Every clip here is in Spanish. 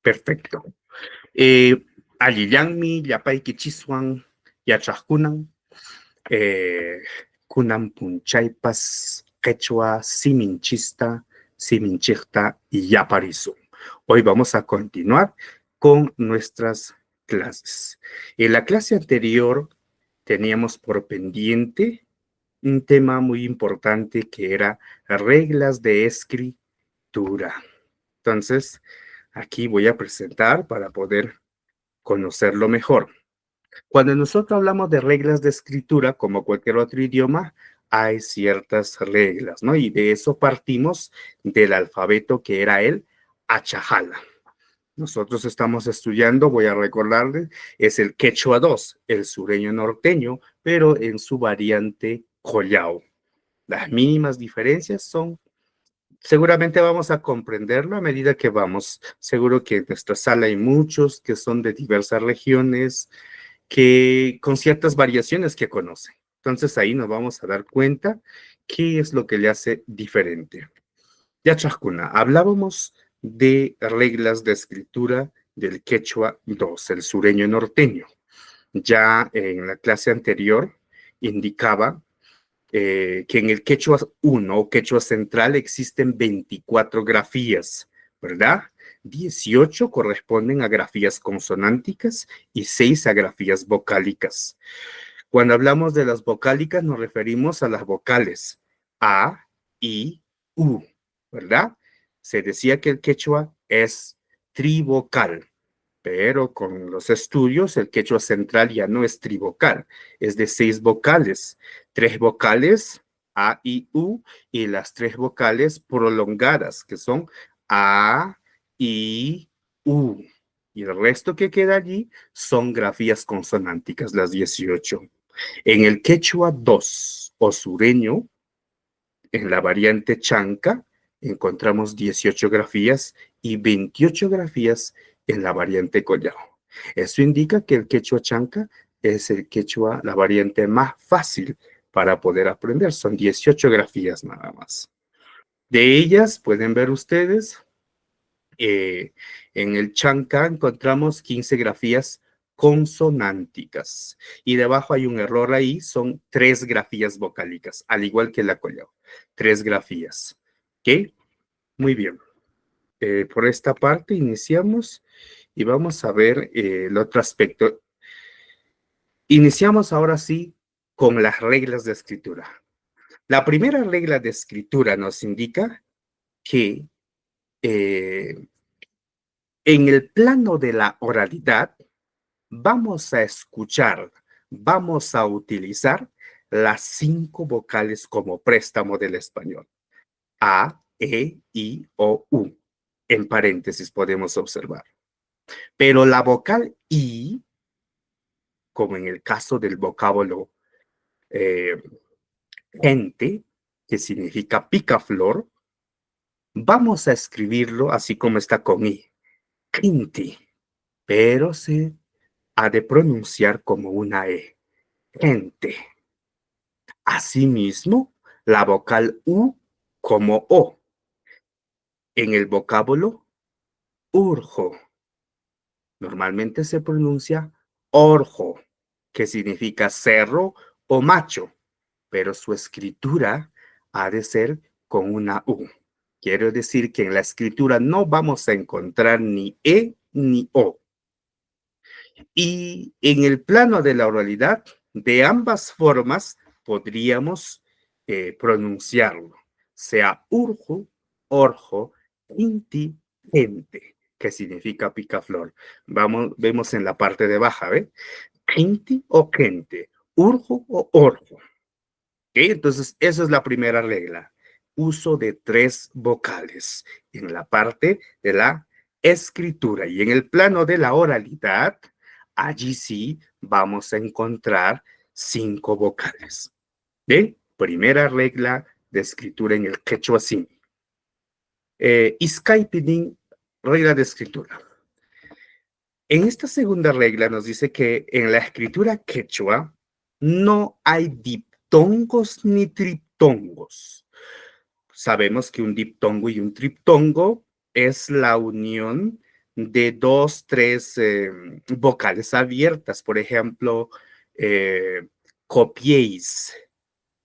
Perfecto. Allillanmi, llapayki chiswan, yachaqkunan, kunan punchaypas, quechua, siminchista, siminchista y yaparizo. Hoy vamos a continuar con nuestras clases. En la clase anterior teníamos por pendiente un tema muy importante que era reglas de escritura. Entonces, aquí voy a presentar para poder conocerlo mejor. Cuando nosotros hablamos de reglas de escritura, como cualquier otro idioma, hay ciertas reglas, ¿no? Y de eso partimos del alfabeto que era el Achajala. Nosotros estamos estudiando, voy a recordarles, es el Quechua 2, el sureño norteño, pero en su variante Collao. Las mínimas diferencias son, seguramente vamos a comprenderlo a medida que vamos. Seguro que en nuestra sala hay muchos que son de diversas regiones, que con ciertas variaciones que conocen. Entonces ahí nos vamos a dar cuenta qué es lo que le hace diferente. Ya Chascuna, hablábamos de reglas de escritura del Quechua 2, el sureño norteño. Ya en la clase anterior indicaba que en el Quechua 1 o Quechua central existen 24 grafías, ¿verdad? 18 corresponden a grafías consonánticas y 6 a grafías vocálicas. Cuando hablamos de las vocálicas nos referimos a las vocales A, I, U, ¿verdad? Se decía que el quechua es trivocal, pero con los estudios el quechua central ya no es trivocal, es de 6 vocales, 3 vocales A, I, U y las 3 vocales prolongadas que son A, I, U. Y el resto que queda allí son grafías consonánticas, las 18. En el quechua 2 o sureño, en la variante chanca, encontramos 18 grafías y 28 grafías en la variante collao. Eso indica que el quechua chanca es el quechua, la variante más fácil para poder aprender. Son 18 grafías nada más. De ellas pueden ver ustedes, en el chanca encontramos 15 grafías consonánticas y debajo hay un error ahí, son 3 grafías vocálicas, al igual que la collao, 3 grafías. ¿Ok? Muy bien. Por esta parte iniciamos y vamos a ver el otro aspecto. Iniciamos ahora sí con las reglas de escritura. La primera regla de escritura nos indica que en el plano de la oralidad vamos a escuchar, vamos a utilizar las 5 vocales como préstamo del español. A, E, I, O, U. En paréntesis podemos observar. Pero la vocal I, como en el caso del vocábulo gente, que significa picaflor, vamos a escribirlo así como está con I. Gente, pero se ha de pronunciar como una E. Gente. Asimismo, la vocal U como O. En el vocábulo urjo. Normalmente se pronuncia orjo, que significa cerro o macho, pero su escritura ha de ser con una U. Quiero decir que en la escritura no vamos a encontrar ni E ni O. Y en el plano de la oralidad, de ambas formas podríamos pronunciarlo, sea urjo, orjo, inti, gente, que significa picaflor. Vemos en la parte de baja, ¿ve? Inti o gente, urjo o orjo. ¿Okay? Entonces, esa es la primera regla. Uso de 3 vocales en la parte de la escritura y en el plano de la oralidad, allí sí vamos a encontrar 5 vocales. ¿Bien? Primera regla de escritura en el quechua simi. Iskaipidin, regla de escritura. En esta segunda regla nos dice que en la escritura quechua no hay diptongos ni triptongos. Sabemos que un diptongo y un triptongo es la unión de dos, tres vocales abiertas. Por ejemplo, copiéis.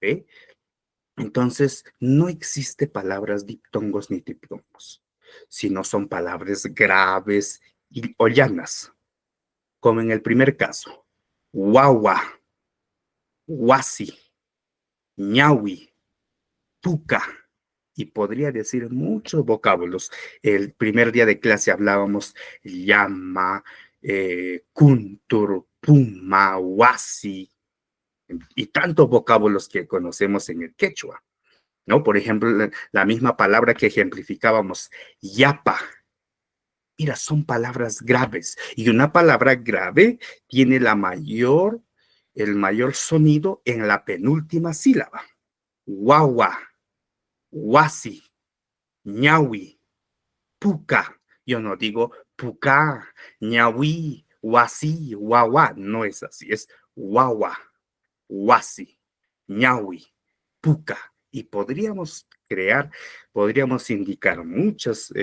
¿Eh? Entonces, no existe palabras diptongos ni diptongos, sino son palabras graves o llanas, como en el primer caso. Guagua, guasi, ñaui, tuca, y podría decir muchos vocábulos. El primer día de clase hablábamos llama, kuntur, puma, huasi, y tantos vocábulos que conocemos en el quechua, ¿no? Por ejemplo, la misma palabra que ejemplificábamos, yapa. Mira, son palabras graves, y una palabra grave tiene el mayor sonido en la penúltima sílaba. Guagua, guasi, ñaui, puca. Yo no digo puca, ñaui, guasi, guagua. No es así, es guagua, guasi, ñaui, puca. Y podríamos indicar muchos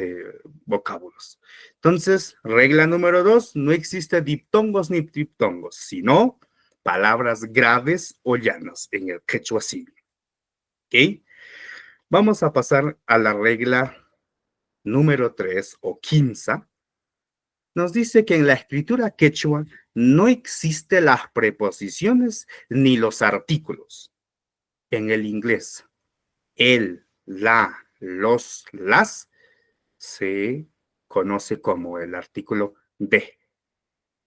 vocábulos. Entonces, regla número 2, no existe diptongos ni triptongos, sino palabras graves o llanas en el quechua civil. ¿Ok? Vamos a pasar a la regla número 3 o quinza. Nos dice que en la escritura quechua no existen las preposiciones ni los artículos. En el inglés, el, la, los, las se conoce como el artículo de.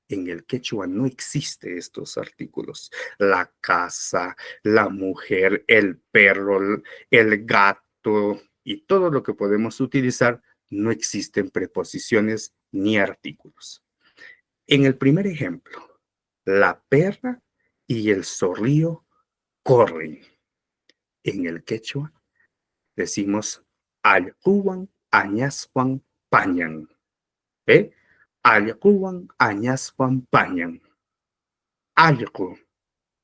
En el quechua no existen estos artículos. La casa, la mujer, el perro, el gato y todo lo que podemos utilizar, no existen preposiciones ni artículos. En el primer ejemplo, la perra y el zorrillo corren. En el quechua decimos Alcuan, Añascuan, Pañan. ¿Eh? Alcuan, Añascuan, Pañan. Alco,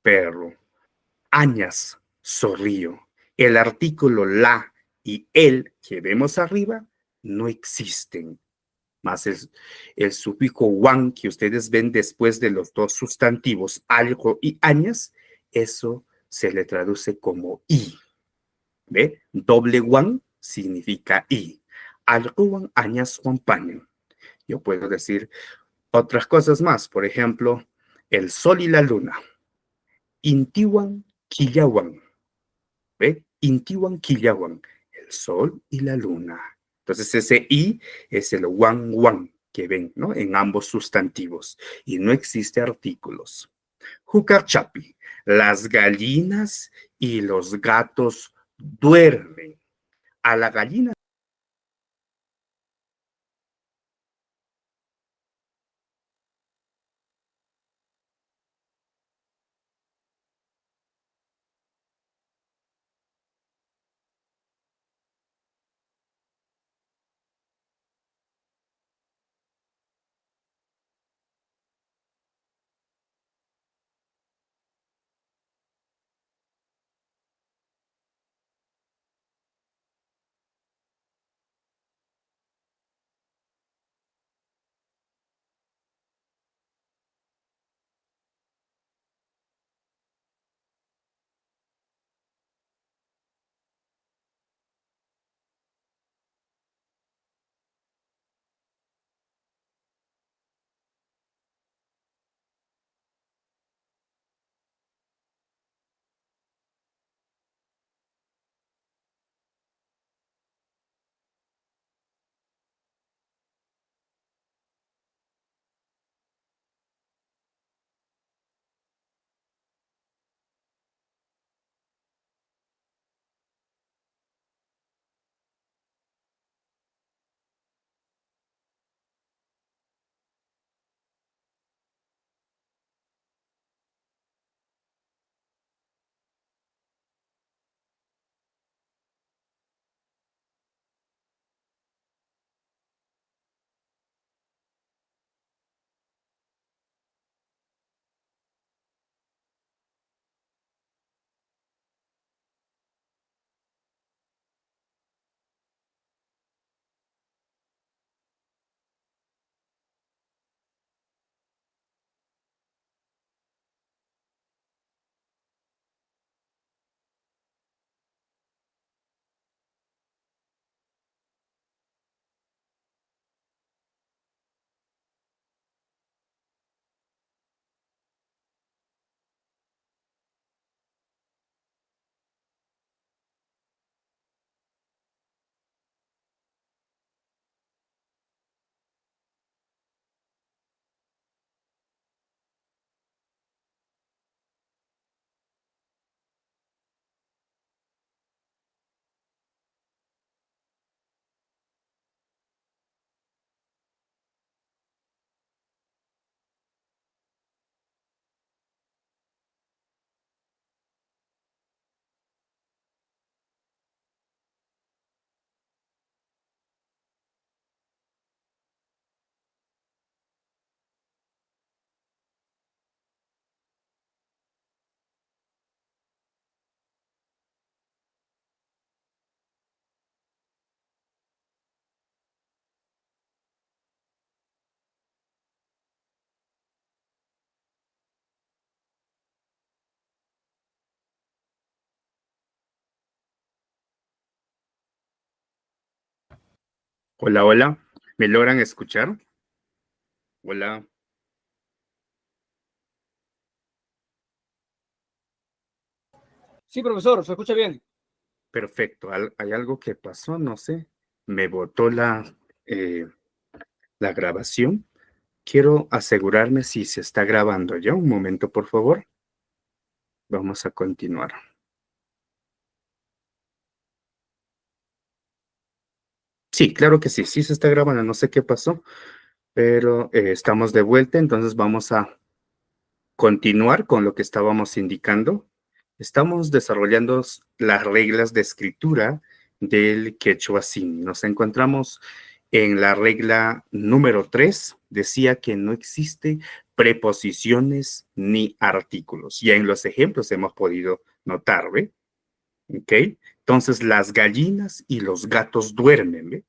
perro. Añas, zorrillo. El artículo la y el que vemos arriba no existen. Más el sufijo wan que ustedes ven después de los dos sustantivos, algo y añas, eso se le traduce como i. ¿Ve? Doble one significa i. Algo añas acompañan. Yo puedo decir otras cosas más. Por ejemplo, el sol y la luna. Intiwan Killawan. ¿Ve? Intiwan Killawan. El sol y la luna. Entonces ese i es el wan wan que ven, ¿no? En ambos sustantivos. Y no existe artículos. Jucarchapi. Las gallinas y los gatos duermen. A la gallina Hola, hola. ¿Me logran escuchar? Hola. Sí, profesor, se escucha bien. Perfecto. ¿Hay algo que pasó? No sé. Me botó eh, la grabación. Quiero asegurarme si se está grabando ya. Un momento, por favor. Vamos a continuar. Sí, claro que sí. Sí se está grabando. No sé qué pasó, pero estamos de vuelta. Entonces vamos a continuar con lo que estábamos indicando. Estamos desarrollando las reglas de escritura del quechua sin. Nos encontramos en la regla número 3. Decía que no existe preposiciones ni artículos. Ya en los ejemplos hemos podido notar, ¿ve? ¿Ok? Entonces, las gallinas y los gatos duermen, ¿ve?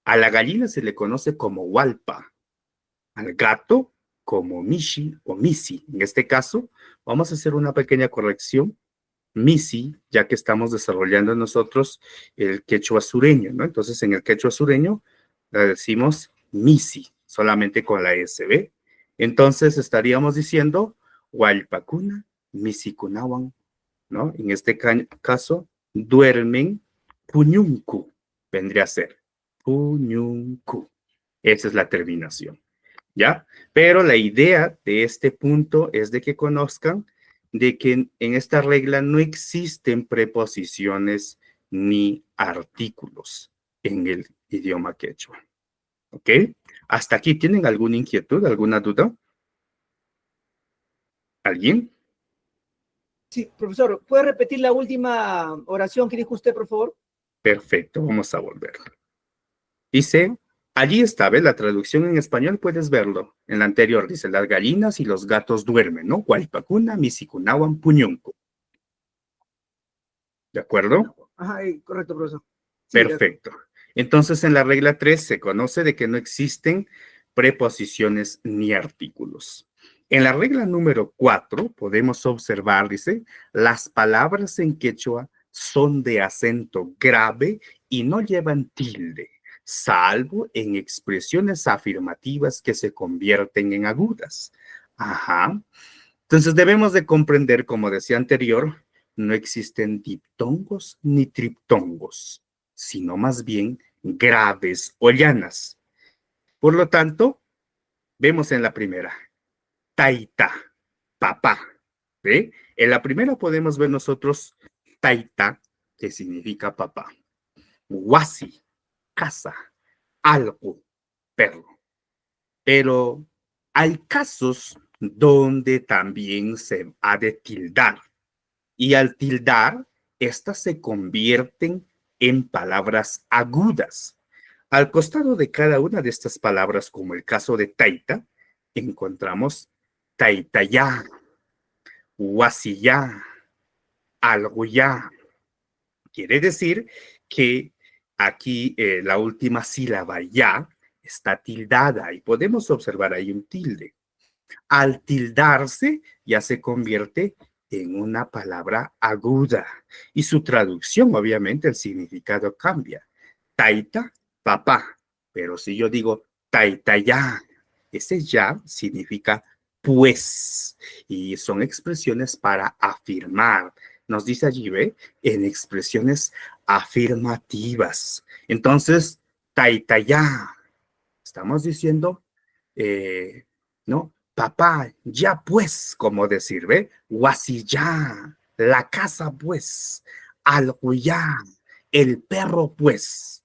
A la gallina se le conoce como hualpa, al gato como Mishi o Misi. En este caso, vamos a hacer una pequeña corrección. Misi, ya que estamos desarrollando nosotros el quechua sureño, ¿no? Entonces, en el quechua sureño le decimos Misi, solamente con la SB. Entonces, estaríamos diciendo Hualpacuna, Misikunawan, ¿no? En este caso, duermen Puñuncu, vendría a ser Puñuncu. Esa es la terminación. ¿Ya? Pero la idea de este punto es de que conozcan de que en esta regla no existen preposiciones ni artículos en el idioma quechua. ¿Ok? ¿Hasta aquí tienen alguna inquietud, alguna duda? ¿Alguien? Sí, profesor, ¿puede repetir la última oración que dijo usted, por favor? Perfecto, vamos a volver. Dice, allí está, ¿ves? La traducción en español puedes verlo. En la anterior dice, las gallinas y los gatos duermen, ¿no? Guaypacuna, misikunawan, puñunco. ¿De acuerdo? Ajá, correcto, profesor. Sí, de acuerdo. Perfecto. Entonces, en la regla 3 se conoce de que no existen preposiciones ni artículos. En la regla número 4 podemos observar, dice, las palabras en quechua son de acento grave y no llevan tilde, salvo en expresiones afirmativas que se convierten en agudas. Ajá. Entonces debemos de comprender, como decía anterior, no existen diptongos ni triptongos, sino más bien graves o llanas. Por lo tanto, vemos en la primera, taita, papá. ¿Ve? En la primera podemos ver nosotros taita, que significa papá. Wasi, casa, algo, perro. Pero hay casos donde también se ha de tildar. Y al tildar, estas se convierten en palabras agudas. Al costado de cada una de estas palabras, como el caso de taita, encontramos taitayá, huasiyá, algoyá. Quiere decir que aquí la última sílaba ya está tildada y podemos observar ahí un tilde. Al tildarse ya se convierte en una palabra aguda y su traducción, obviamente, el significado cambia. Taita, papá, pero si yo digo taita ya, ese ya significa pues y son expresiones para afirmar. Nos dice allí, ¿ve? En expresiones afirmativas. Entonces, taita ya, estamos diciendo eh, ¿no? Papá, ya pues, como decir, ¿ve? Guasi ya, la casa pues, algo ya, el perro pues.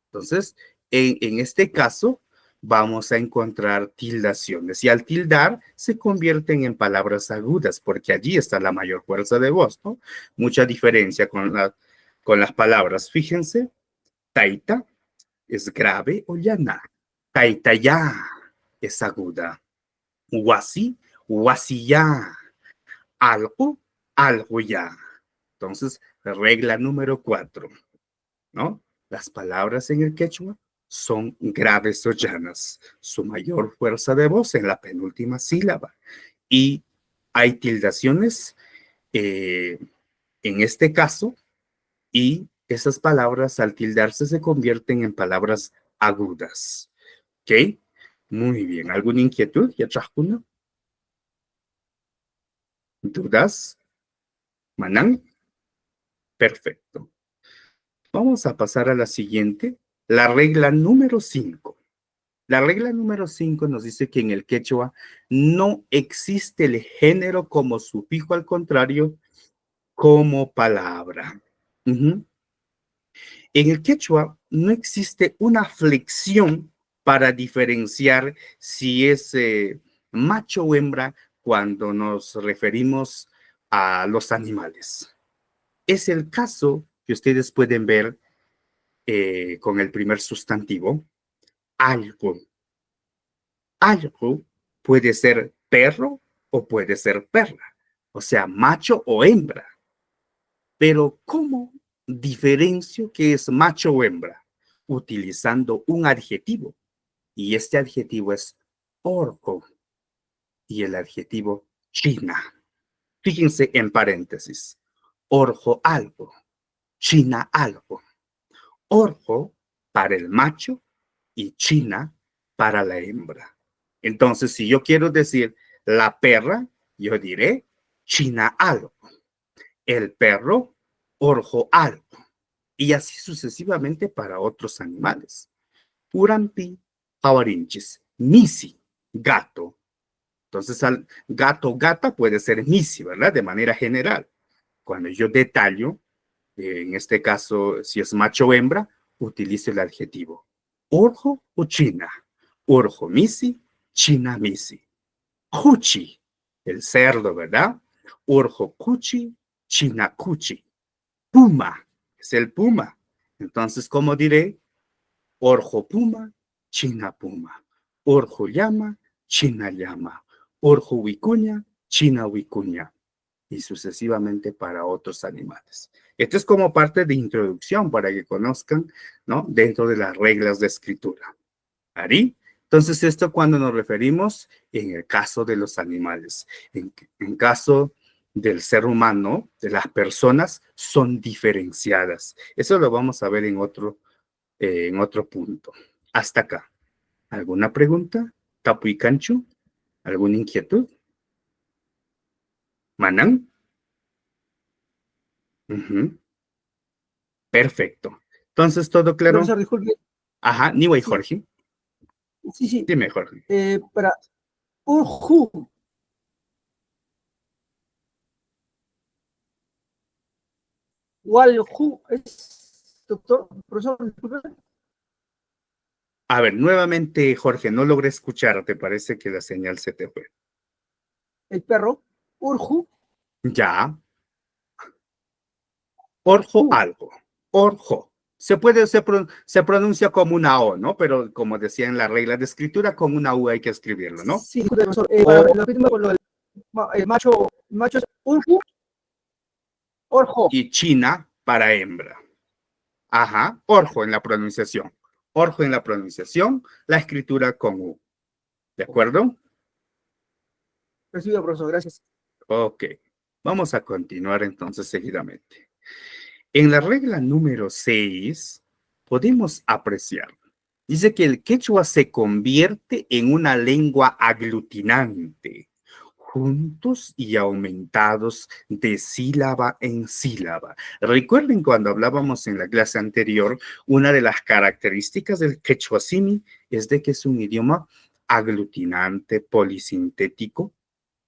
Entonces, en este caso, vamos a encontrar tildaciones y al tildar se convierten en palabras agudas porque allí está la mayor fuerza de voz, ¿no? Mucha diferencia con las palabras. Fíjense, taita es grave o llana. Taitaya es aguda. Huasi, huasiyá. Algo, algo ya. Entonces, regla número 4, ¿no? Las palabras en el quechua son graves o llanas. Su mayor fuerza de voz en la penúltima sílaba. Y hay tildaciones eh, en este caso y esas palabras al tildarse se convierten en palabras agudas. ¿Ok? Muy bien. ¿Alguna inquietud? ¿Ya trajo? ¿Dudas? ¿Manan? Perfecto. Vamos a pasar a la siguiente. La regla número 5. La regla número 5 nos dice que en el quechua no existe el género como sufijo, al contrario, como palabra. En el quechua no existe una flexión para diferenciar si es macho o hembra cuando nos referimos a los animales. Es el caso que ustedes pueden ver con el primer sustantivo, algo. Algo puede ser perro o puede ser perra, o sea, macho o hembra. Pero ¿cómo diferencio qué es macho o hembra? Utilizando un adjetivo. Y este adjetivo es orco y el adjetivo china. Fíjense en paréntesis. Orjo algo, china algo. Orjo para el macho y china para la hembra. Entonces, si yo quiero decir la perra, yo diré china algo. El perro, orjo algo. Y así sucesivamente para otros animales. Urampi, jawarinchis, misi, gato. Entonces, al gato, gata puede ser misi, ¿verdad? De manera general. Cuando yo detallo, en este caso, si es macho o hembra, utilizo el adjetivo orjo o china. Orjo misi, china misi. Cuchi, el cerdo, ¿verdad? Orjo cuchi, china cuchi. Puma, es el puma. Entonces, ¿cómo diré? Orjo puma, china puma. Orjo llama, china llama. Orjo vicuña, china vicuña. Y sucesivamente para otros animales. Esto es como parte de introducción para que conozcan, ¿no? Dentro de las reglas de escritura. ¿Ari? Entonces, esto cuando nos referimos en el caso de los animales. En caso del ser humano, de las personas, son diferenciadas. Eso lo vamos a ver en otro punto. Hasta acá. ¿Alguna pregunta? ¿Tapu y Canchu? ¿Alguna inquietud? ¿Manan? Perfecto. Entonces, ¿todo claro? Profesor, disculpe. Ajá, Niwa y Jorge. Sí, sí. Dime, Jorge. Para Urju. Walju es, doctor, profesor, disculpe. A ver, nuevamente, Jorge, no logré escucharte. Parece que la señal se te fue. El perro. Urju. Ya. Orjo algo. Orjo. Se pronuncia como una O, ¿no? Pero como decía en la regla de escritura, con una U hay que escribirlo, ¿no? Sí, disculpe, profesor. El macho es Urju. Orjo. Y China para hembra. Ajá, orjo en la pronunciación. Orjo en la pronunciación, la escritura con U. ¿De acuerdo? Recibido, profesor, gracias. Ok. Vamos a continuar entonces seguidamente. En la regla número 6 podemos apreciar. Dice que el quechua se convierte en una lengua aglutinante, juntos y aumentados de sílaba en sílaba. Recuerden cuando hablábamos en la clase anterior, una de las características del quechua simi es de que es un idioma aglutinante, polisintético.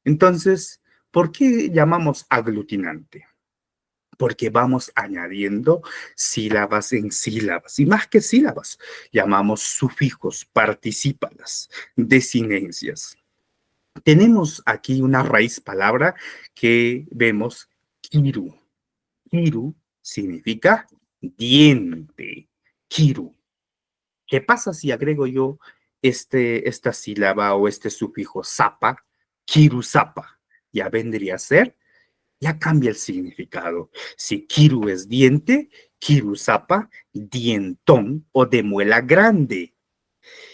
Entonces, ¿por qué llamamos aglutinante? Porque vamos añadiendo sílabas en sílabas, y más que sílabas, llamamos sufijos, particípalas, desinencias. Tenemos aquí una raíz palabra que vemos kiru. Kiru significa diente. Kiru. ¿Qué pasa si agrego yo esta sílaba o este sufijo sapa? Kiru sapa. Ya vendría a ser, ya cambia el significado. Si kiru es diente, kiru sapa, dientón o de muela grande.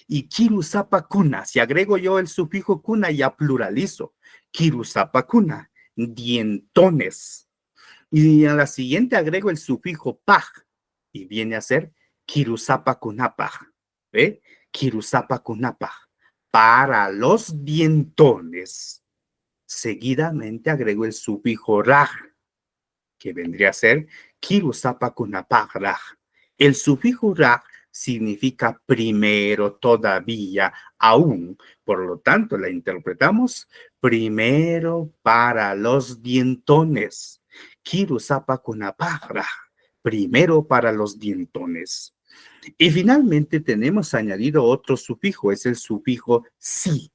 Y kirusapa cuna, si agrego yo el sufijo cuna, ya pluralizo. Kirusapa cuna, dientones. Y a la siguiente agrego el sufijo paj y viene a ser kirusapa kunapaj, ¿Ve? Kirusapa kunapa, para los dientones. Seguidamente agrego el sufijo raj, que vendría a ser kirusapa kunapa raj. El sufijo raj significa primero, todavía, aún. Por lo tanto, la interpretamos primero para los dientones. Kirusapa kunapa raj, primero para los dientones. Y finalmente tenemos añadido otro sufijo, es el sufijo si.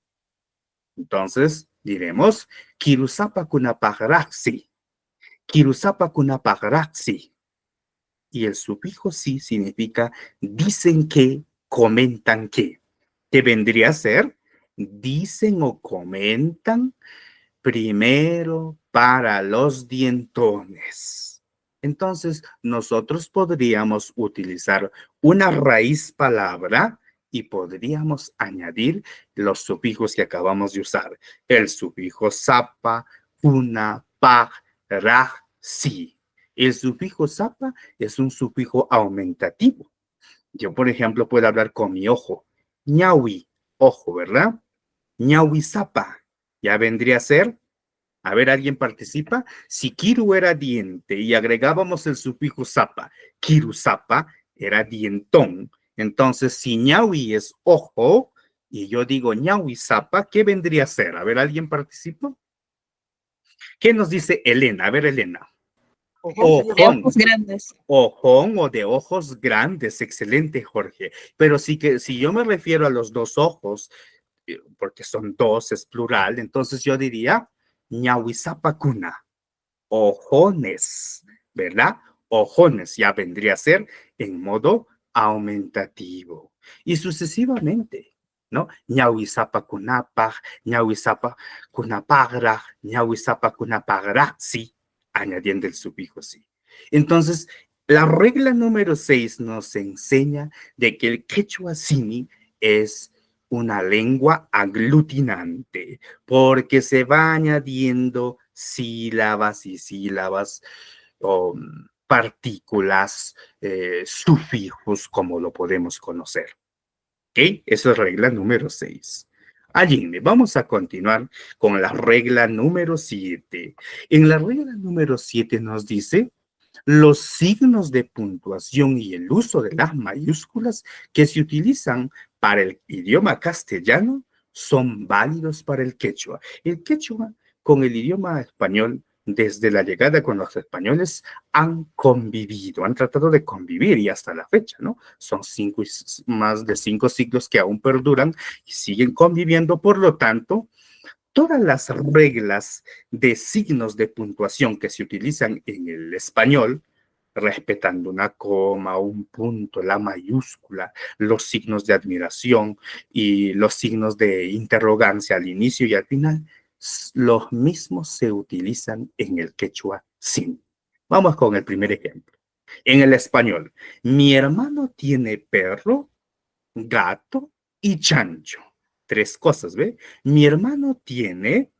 Entonces diremos kirusapa kunapagaraxi, kirusapa kunapagaraxi. Y el sufijo si significa dicen que, comentan que vendría a ser dicen o comentan primero para los dientones. Entonces, nosotros podríamos utilizar una raíz palabra y podríamos añadir los sufijos que acabamos de usar. El sufijo sapa, una, pa, ra, si. El sufijo sapa es un sufijo aumentativo. Yo, por ejemplo, puedo hablar con mi ojo. Ñawi, ojo, ¿verdad? Ñawi sapa. Ya vendría a ser. A ver, ¿alguien participa? Si kiru era diente y agregábamos el sufijo sapa, kiru sapa era dientón. Entonces, si ñawi es ojo y yo digo ñawi sapa, ¿qué vendría a ser? A ver, ¿alguien participa? ¿Qué nos dice Elena? A ver, Elena. Ojón. De ojos grandes. Ojón o de ojos grandes. Excelente, Jorge. Pero si yo me refiero a los dos ojos, porque son dos, es plural, entonces yo diría ñahuizapacuna, ojones, ¿verdad? Ojones ya vendría a ser en modo aumentativo. Y sucesivamente, ¿no? Ñahuizapacunapaj, ñahuizapacunapagra, ñahuizapacunapagraxi, añadiendo el sufijo sí. Entonces, la regla número 6 nos enseña de que el quechua sini es una lengua aglutinante, porque se va añadiendo sílabas y sílabas o partículas, sufijos, como lo podemos conocer. ¿Ok? Esa es regla número 6. Allí vamos a continuar con la regla número 7. En la regla número 7 nos dice los signos de puntuación y el uso de las mayúsculas que se utilizan para el idioma castellano son válidos para el quechua. El quechua con el idioma español, desde la llegada con los españoles, han convivido, han tratado de convivir y hasta la fecha, ¿no? Son más de 5 siglos que aún perduran y siguen conviviendo, por lo tanto, todas las reglas de signos de puntuación que se utilizan en el español, respetando una coma, un punto, la mayúscula, los signos de admiración y los signos de interrogancia al inicio y al final, los mismos se utilizan en el quechua sin. Vamos con el primer ejemplo. En el español, mi hermano tiene perro, gato y chancho. 3 cosas, ¿ve? Mi hermano tiene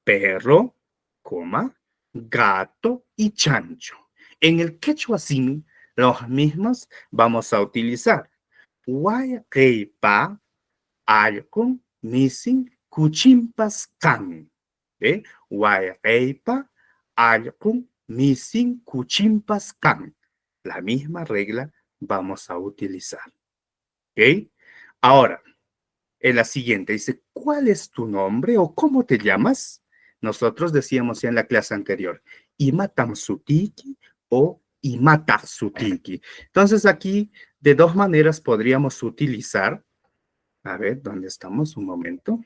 perro, coma, gato y chancho. En el quechua simi, los mismos vamos a utilizar Guayquepa, Alcon, Missing, Cuchimpas, Can. ¿Ve? Guayquepa, Alcon, Missing, Cuchimpas, Can. La misma regla vamos a utilizar. ¿Ok? Ahora, en la siguiente dice, ¿cuál es tu nombre o cómo te llamas? Nosotros decíamos ya en la clase anterior, Imatam Sutiki o Imata Sutiki. Entonces aquí de 2 maneras podríamos utilizar, a ver, ¿dónde estamos? Un momento.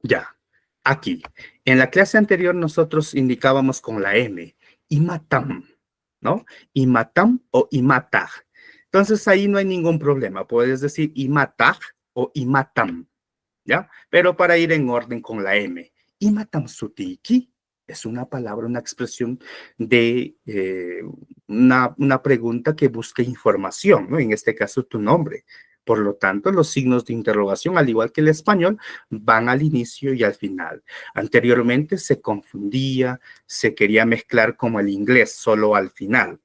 Ya, aquí. En la clase anterior nosotros indicábamos con la M, Imatam, ¿no? Imatam o Imatag. Entonces ahí no hay ningún problema. Puedes decir Imatag o Imatam, ¿ya? Pero para ir en orden con la M, Imatam Sutiki es una palabra, una expresión de una pregunta que busca información, ¿no? En este caso, tu nombre. Por lo tanto, los signos de interrogación, al igual que el español, van al inicio y al final. Anteriormente se confundía, se quería mezclar como el inglés, solo al final.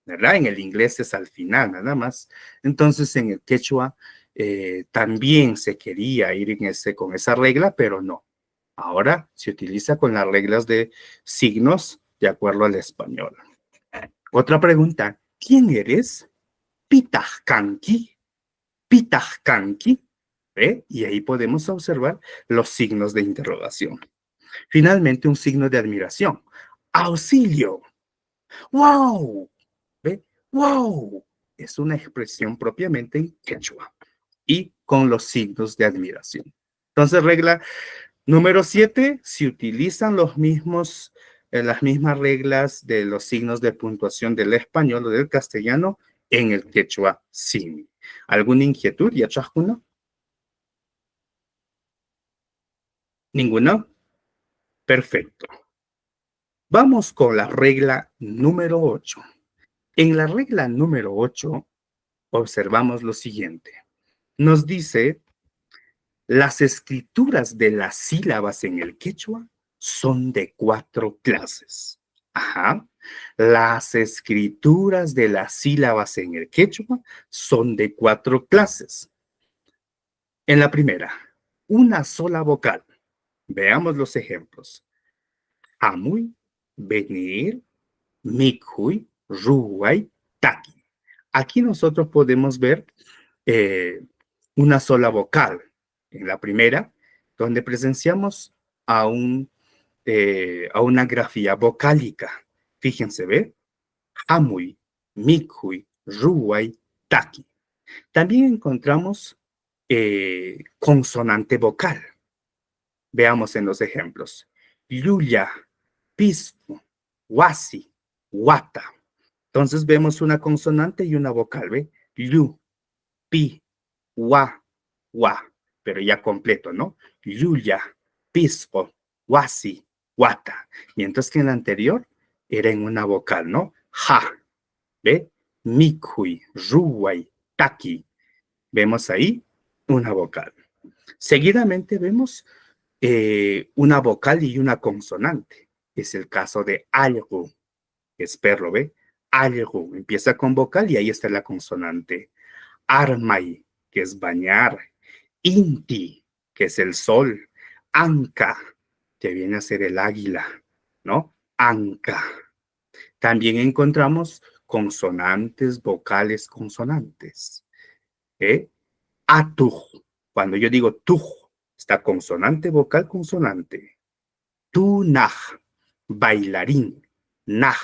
¿verdad? En el inglés es al final, nada más. Entonces, en el quechua también se quería ir con esa regla, pero no. Ahora se utiliza con las reglas de signos de acuerdo al español. Otra pregunta, ¿quién eres? Pitajkanki. Pitajkanki. ¿Ve? Y ahí podemos observar los signos de interrogación. Finalmente, un signo de admiración. Auxilio. ¡Wow! ¿Ve? ¡Wow! Es una expresión propiamente en quechua y con los signos de admiración. Entonces, regla número 7, se utilizan las mismas reglas de los signos de puntuación del español o del castellano en el quechua simi. ¿Alguna inquietud, Yachajuna? ¿Ninguna? Perfecto. Vamos con la regla número 8. En la regla número 8 observamos lo siguiente. Nos dice, las escrituras de las sílabas en el quechua son de 4 clases. Ajá. Las escrituras de las sílabas en el quechua son de 4 clases. En la primera, una sola vocal. Veamos los ejemplos. Amuy, venir, mikhui, ruay, taki. Aquí nosotros podemos ver eh, una sola vocal. En la primera, donde presenciamos a, a una grafía vocálica. Fíjense, ¿ve? Amuy, mikhui, ruay, taki. También encontramos consonante vocal. Veamos en los ejemplos. Yuya, pisco, wasi, wata. Entonces vemos una consonante y una vocal, ¿ve? Yu, pi, wa, wa. Pero ya completo, ¿no? Yuya, pisco, wasi, wata. Mientras que en la anterior era en una vocal, ¿no? Ja, ¿ve? Mikhui, ruwai, taki. Vemos ahí una vocal. Seguidamente vemos una vocal y una consonante. Es el caso de algo, que es perro, ¿ve? Algo, empieza con vocal y ahí está la consonante. Armai, que es bañar. Inti, que es el sol. Anca, que viene a ser el águila, ¿no? Anca. También encontramos consonantes, vocales, consonantes. ¿Eh? Atuj, cuando yo digo tuj, está consonante, vocal, consonante. Tunaj, bailarín. Naj,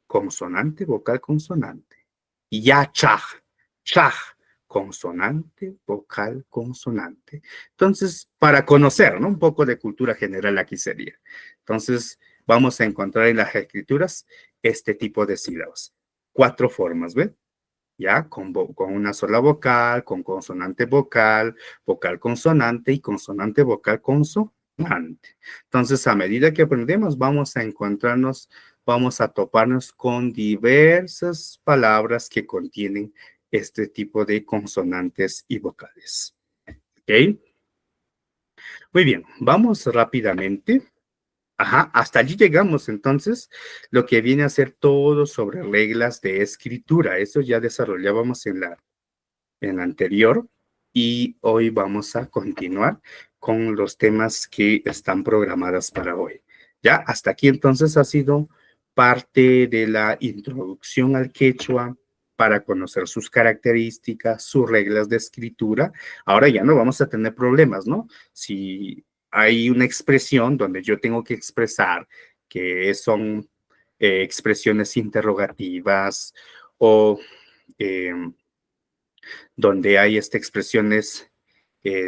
consonante, vocal, consonante. Yachaj, chaj, consonante, vocal, consonante. Entonces, para conocer, ¿no? Un poco de cultura general aquí sería. Entonces, vamos a encontrar en las escrituras este tipo de sílabas. 4 formas, ¿ves? ¿Ya? Con una sola vocal, con consonante vocal, vocal consonante y consonante vocal consonante. Entonces, a medida que aprendemos, vamos a encontrarnos, vamos a toparnos con diversas palabras que contienen este tipo de consonantes y vocales. ¿Ok? Muy bien, vamos rápidamente. Ajá, hasta allí llegamos entonces, lo que viene a ser todo sobre reglas de escritura. Eso ya desarrollábamos en la anterior y hoy vamos a continuar con los temas que están programadas para hoy. Ya, hasta aquí entonces ha sido parte de la introducción al quechua para conocer sus características, sus reglas de escritura. Ahora ya no vamos a tener problemas, ¿no? Si hay una expresión donde yo tengo que expresar que son expresiones interrogativas o donde hay expresiones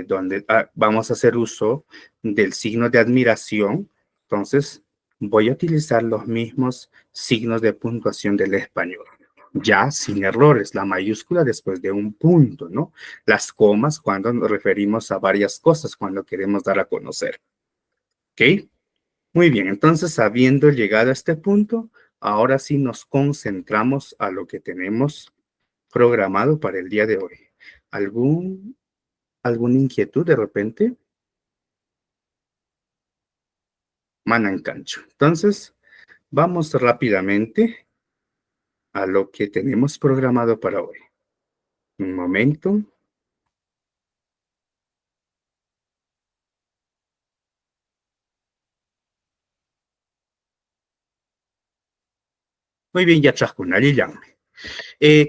donde vamos a hacer uso del signo de admiración, entonces voy a utilizar los mismos signos de puntuación del español, ya sin errores, la mayúscula después de un punto, ¿no? Las comas cuando nos referimos a varias cosas, cuando queremos dar a conocer, ¿ok? Muy bien, entonces habiendo llegado a este punto, ahora sí nos concentramos a lo que tenemos programado para el día de hoy. ¿Alguna inquietud de repente? Manancancho. Entonces, vamos rápidamente a lo que tenemos programado para hoy. Un momento. Muy bien, ya trajo una lilian.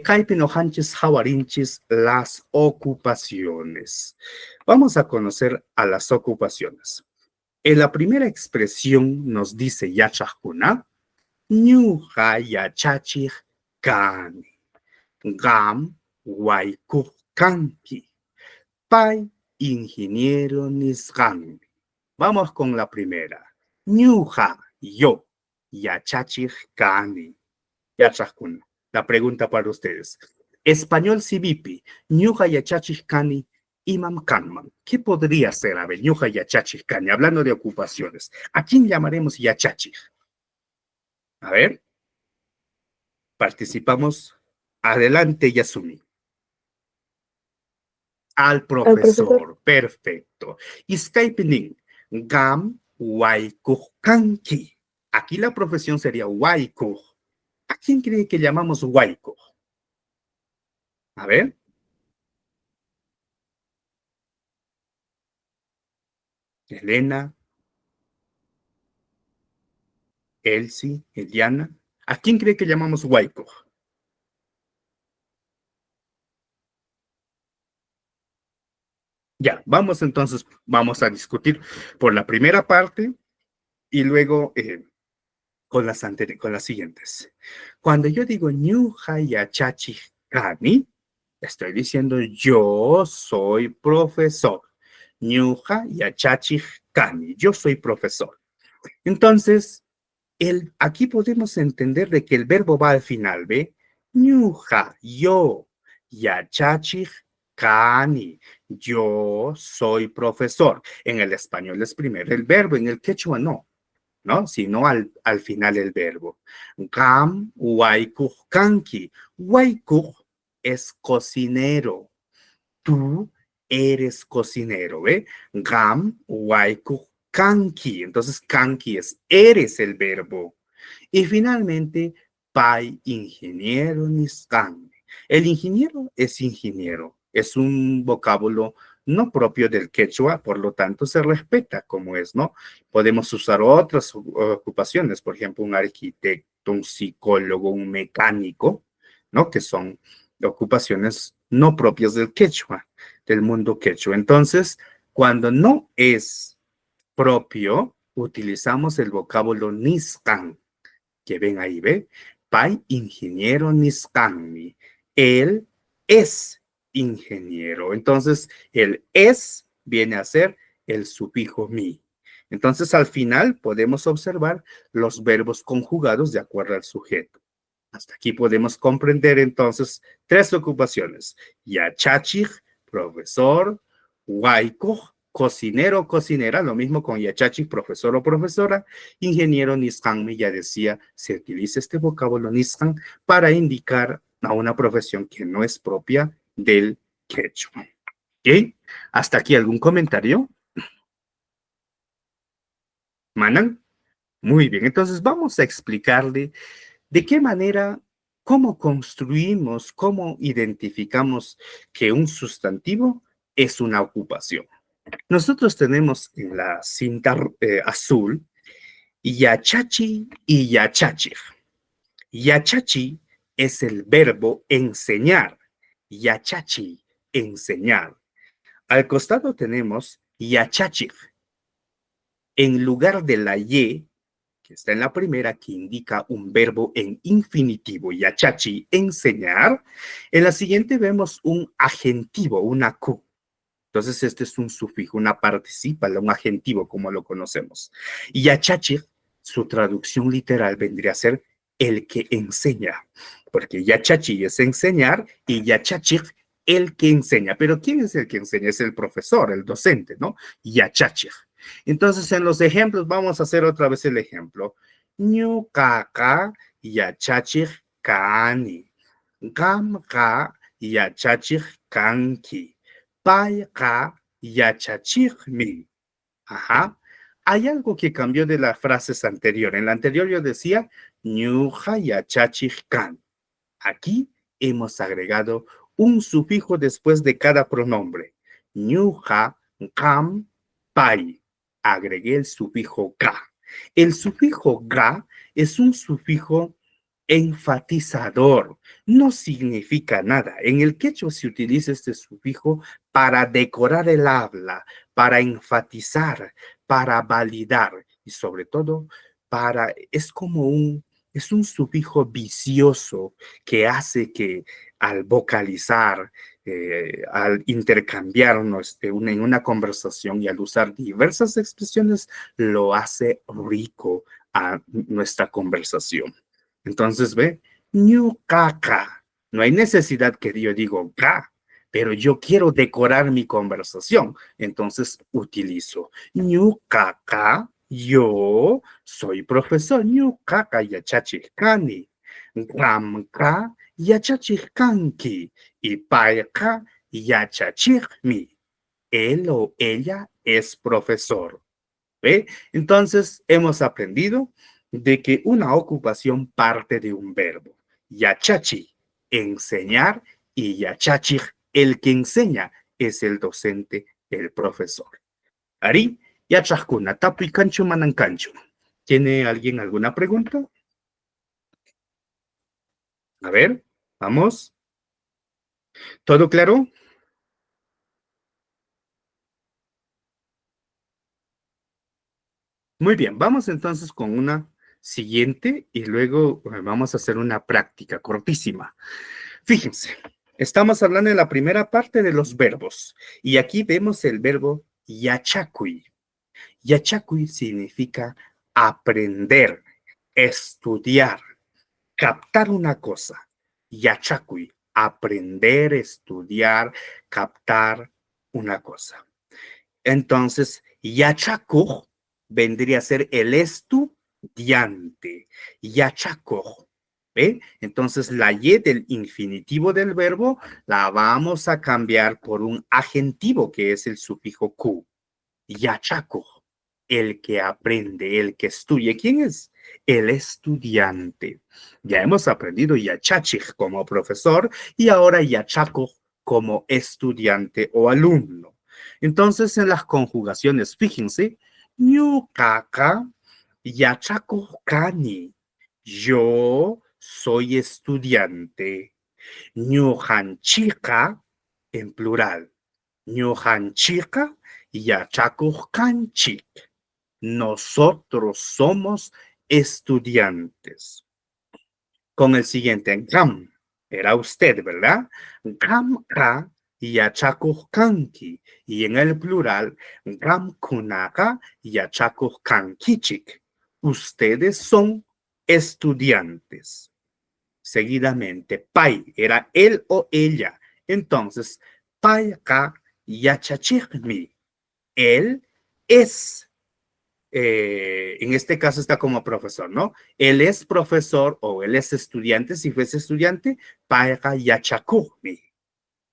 Kaipe no hanchis hawarinchis las ocupaciones. Vamos a conocer a las ocupaciones. En la primera expresión nos dice yachajuna, ñuja yachachij kani, gam waikuj kanki, pai ingeniero nisgami. Vamos con la primera. Ñuja, yo, yachachij kani. Yachajuna. La pregunta para ustedes. Español Civipi, ñuja yachachij kani, imam kanman. ¿Qué podría ser? A ver, ñuja yachachij kani, hablando de ocupaciones. ¿A quién llamaremos yachachij? A ver, participamos. Adelante, Yasumi. Al Al profesor. profesor. Perfecto. Iskaipining, gam waikuj kanki. Aquí la profesión sería waikuj. ¿A quién cree que llamamos waikuj? A ver. Elena, Elsie, Eliana. ¿A quién cree que llamamos waikuj? Ya, vamos entonces, vamos a discutir por la primera parte y luego con las siguientes. Cuando yo digo ñuja yachachij kani, estoy diciendo yo soy profesor. Ñuja yachachij kani, yo soy profesor. Entonces, aquí podemos entender de que el verbo va al final, ¿ve? Ñuja, yo, yachachij kani, yo soy profesor. En el español es primero el verbo, en el quechua no. ¿No? Sino al final el verbo. Gam waikuj kanki. Waikuj es cocinero. Tú eres cocinero, ¿ve? Gam waikuj kanki. Entonces, kanki es eres el verbo. Y finalmente, pai ingeniero niskan. El ingeniero es ingeniero. Es un vocábulo no propio del quechua, por lo tanto se respeta como es, ¿no? Podemos usar otras ocupaciones, por ejemplo, un arquitecto, un psicólogo, un mecánico, ¿no? Que son ocupaciones no propias del quechua, del mundo quechua. Entonces, cuando no es propio, utilizamos el vocábulo niskan, que ven ahí, ¿ve? Pai ingeniero niskanmi. Él es ingeniero. Entonces, el es viene a ser el sufijo mi. Entonces, al final podemos observar los verbos conjugados de acuerdo al sujeto. Hasta aquí podemos comprender entonces tres ocupaciones. Yachachij, profesor, waikuj, cocinero o cocinera, lo mismo con yachachij, profesor o profesora, ingeniero niskan, ya decía, se utiliza este vocábulo niskan para indicar a una profesión que no es propia del quechua. ¿Ok? ¿Hasta aquí algún comentario? ¿Manan? Muy bien, entonces vamos a explicarle de qué manera, cómo construimos, cómo identificamos que un sustantivo es una ocupación. Nosotros tenemos en la cinta azul yachachi y yachachij. Yachachi es el verbo enseñar. Yachachi, enseñar. Al costado tenemos yachachij. En lugar de la y, que está en la primera, que indica un verbo en infinitivo, yachachi, enseñar, en la siguiente vemos un agentivo, una Q. Entonces, este es un sufijo, una participal, un agentivo, como lo conocemos. Y yachachi, su traducción literal vendría a ser el que enseña, porque yachachi es enseñar y yachachi el que enseña. Pero ¿quién es el que enseña? Es el profesor, el docente, ¿no? Yachachi. Entonces, en los ejemplos, vamos a hacer otra vez el ejemplo. Ñuqaqa yachachiq kani. Qamqa yachachiq kanki. Payqa yachachiqmi. Ajá. Hay algo que cambió de las frases anteriores. En la anterior yo decía, ñuqa yachachiq kan. Aquí hemos agregado un sufijo después de cada pronombre. Ñuja, cam, pai. Agregué el sufijo ga. El sufijo ga es un sufijo enfatizador. No significa nada. En el quechua se utiliza este sufijo para decorar el habla, para enfatizar, para validar y sobre todo es un sufijo vicioso que hace que al vocalizar, al intercambiarnos en una conversación y al usar diversas expresiones, lo hace rico a nuestra conversación. Entonces, ve, ñu caca. No hay necesidad que yo digo ca, pero yo quiero decorar mi conversación. Entonces utilizo ñu caca. Yo soy profesor. Ñu caca yachachikani. Gamka yachachikkanki. Y paika yachachikmi. Él o ella es profesor. ¿Ve? Entonces, hemos aprendido de que una ocupación parte de un verbo. Yachachi, enseñar, y yachachi, el que enseña, es el docente, el profesor. Ari, yachakuna, tapi kanchu manan kanchu. ¿Tiene alguien alguna pregunta? A ver, vamos. ¿Todo claro? Muy bien, vamos entonces con una siguiente y luego vamos a hacer una práctica cortísima. Fíjense, estamos hablando de la primera parte de los verbos y aquí vemos el verbo yachakui. Yachakui significa aprender, estudiar, captar una cosa. Yachakui, aprender, estudiar, captar una cosa. Entonces, yachakuj vendría a ser el estudiante. Yachakuj. ¿Ve? Entonces, la y del infinitivo del verbo la vamos a cambiar por un agentivo que es el sufijo ku. Yachakuj. El que aprende, el que estudia. ¿Quién es? El estudiante. Ya hemos aprendido yachachij como profesor y ahora yachakuj como estudiante o alumno. Entonces, en las conjugaciones, fíjense, ñuqaqa yachakuqkani. Yo soy estudiante. Ñuqanchikqa, en plural. Ñuqanchikqa yachakuqkanchik. Nosotros somos estudiantes. Con el siguiente, gam, era usted, ¿verdad? Gam ka yachakuqkanki. Y en el plural, gam kunaka yachakuqkankichik. Ustedes son estudiantes. Seguidamente, pai era él o ella. Entonces, pai ka yachachikmi. Él es en este caso está como profesor, ¿no? Él es profesor o él es estudiante, si fuese estudiante, paiga yachakugmi.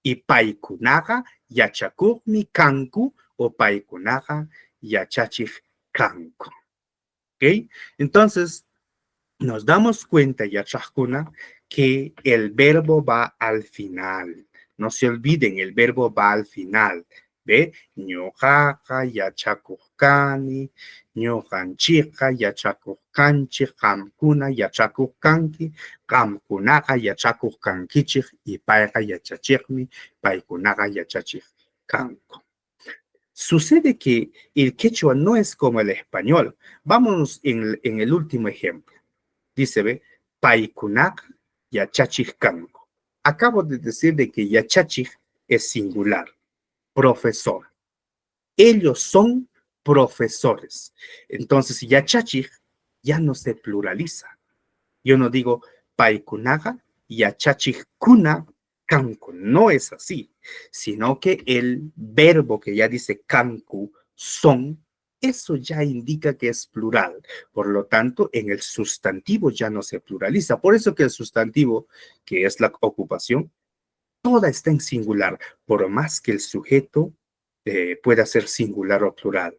Y paikunaga yachakugmi kanku o paikunaga yachachig kanku. ¿Ok? Entonces, nos damos cuenta, yachakuna, que el verbo va al final. No se olviden, el verbo va al final. ¿Ve? Ñuqaqa yachakuqkani, ñuqanchikqa yachakuqkanchik, qamkuna yachakuqkanki, qamkunaqa yachakuqkankichik, y payqa yachachikmi, paykunaqa yachachikkanku. Sucede que el quechua no es como el español. Vamos en el último ejemplo. Dice, ve, paikunaqa yachachikkanku. Acabo de decir de que yachachik es singular. Profesor. Ellos son profesores. Entonces, yachachij ya no se pluraliza. Yo no digo paikunaga yachachij kuna kanku. No es así, sino que el verbo que ya dice kanku, son, eso ya indica que es plural. Por lo tanto, en el sustantivo ya no se pluraliza. Por eso que el sustantivo, que es la ocupación, toda está en singular, por más que el sujeto pueda ser singular o plural.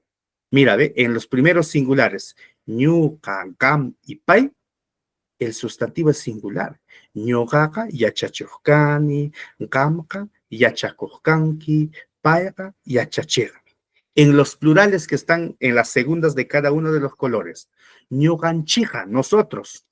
Mira, ve, en los primeros singulares, ñu, can, cam y pai, el sustantivo es singular. Ñoqaqa yachachiqkani, qamqa yachakuqkanki, payqa yachachiqmi. En los plurales que están en las segundas de cada uno de los colores. Ñuqanchija, nosotros.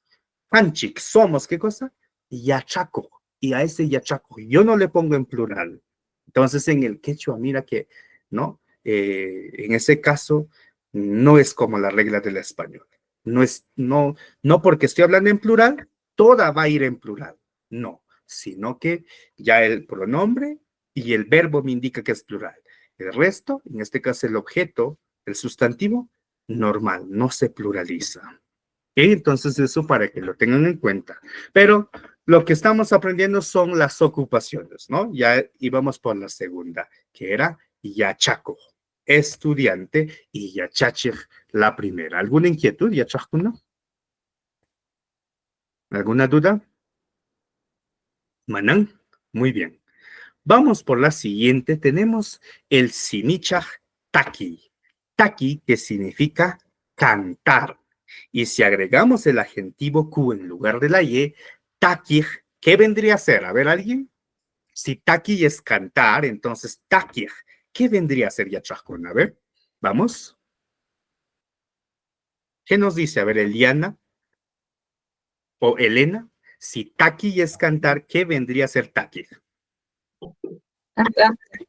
Kanchik, somos, ¿qué cosa? Yachaco. Y a ese yachaco yo no le pongo en plural. Entonces en el quechua, mira que, ¿no? En ese caso, no es como la regla del español. No porque estoy hablando en plural, toda va a ir en plural. No, sino que ya el pronombre y el verbo me indica que es plural. El resto, en este caso el objeto, el sustantivo, normal, no se pluraliza. ¿Ok? Entonces eso para que lo tengan en cuenta. Pero lo que estamos aprendiendo son las ocupaciones, ¿no? Ya íbamos por la segunda, que era yachaco, estudiante, y yachachir, la primera. ¿Alguna inquietud, yachacuna? ¿Alguna duda? Manan, muy bien. Vamos por la siguiente. Tenemos el simichaj taki. Taki, que significa cantar. Y si agregamos el adjetivo Q en lugar de la Y, taki, ¿qué vendría a ser? A ver, ¿alguien? Si taki es cantar, entonces taki, ¿qué vendría a ser Yachajkun? A ver, vamos. ¿Qué nos dice? A ver, Eliana o Elena. Si taki es cantar, ¿qué vendría a ser taki?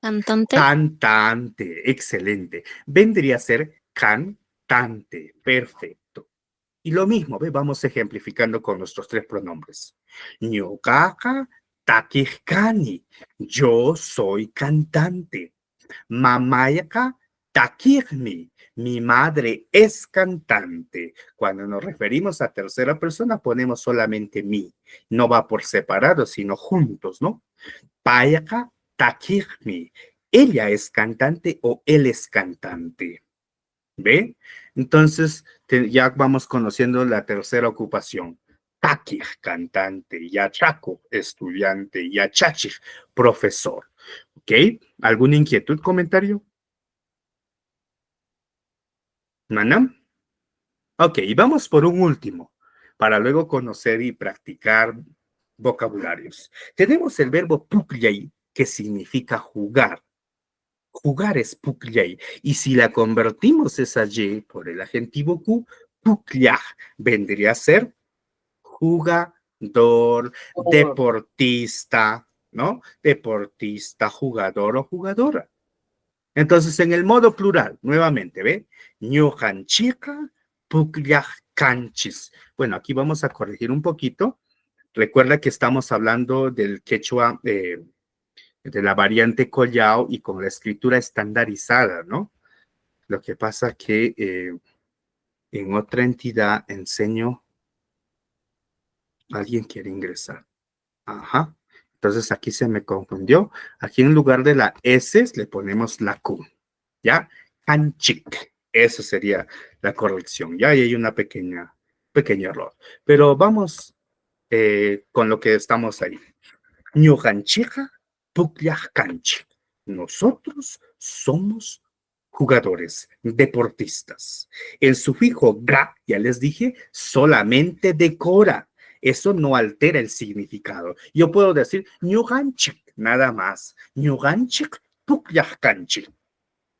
Cantante. Cantante, excelente. Vendría a ser cantante, perfecto. Y lo mismo, ¿ve? Vamos ejemplificando con nuestros tres pronombres. Ñuqaqa takiqkani, yo soy cantante. Mamayqa takiqmi, mi madre es cantante. Cuando nos referimos a tercera persona, ponemos solamente mi. No va por separado, sino juntos, ¿no? Payqa takiqmi, ella es cantante o él es cantante. ¿Ve? Entonces, ya vamos conociendo la tercera ocupación. Takij, cantante, yachaco, estudiante, yachachij, profesor. ¿Ok? ¿Alguna inquietud, comentario? ¿Manam? Ok, y vamos por un último, para luego conocer y practicar vocabularios. Tenemos el verbo pukllay, que significa jugar. Jugar es pukllay. Y si la convertimos esa Y por el adjetivo Q, pukllaj vendría a ser jugador, deportista, ¿no? Deportista, jugador o jugadora. Entonces, en el modo plural, nuevamente, ¿ve? Ñuqanchika pukllaj kanchis. Bueno, aquí vamos a corregir un poquito. Recuerda que estamos hablando del quechua de la variante Collao y con la escritura estandarizada, ¿no? Lo que pasa que en otra entidad enseño, alguien quiere ingresar. Ajá. Entonces aquí se me confundió. Aquí en lugar de la S le ponemos la Q. ¿Ya? Canchic. Eso sería la corrección. Ya y hay una pequeño error. Pero vamos con lo que estamos ahí. Ñuqanchija pukllaj kanchik. Nosotros somos jugadores, deportistas. El sufijo ga, ya les dije, solamente decora. Eso no altera el significado. Yo puedo decir ñuqanchik, nada más. Ñuqanchik pukllaj kanchik.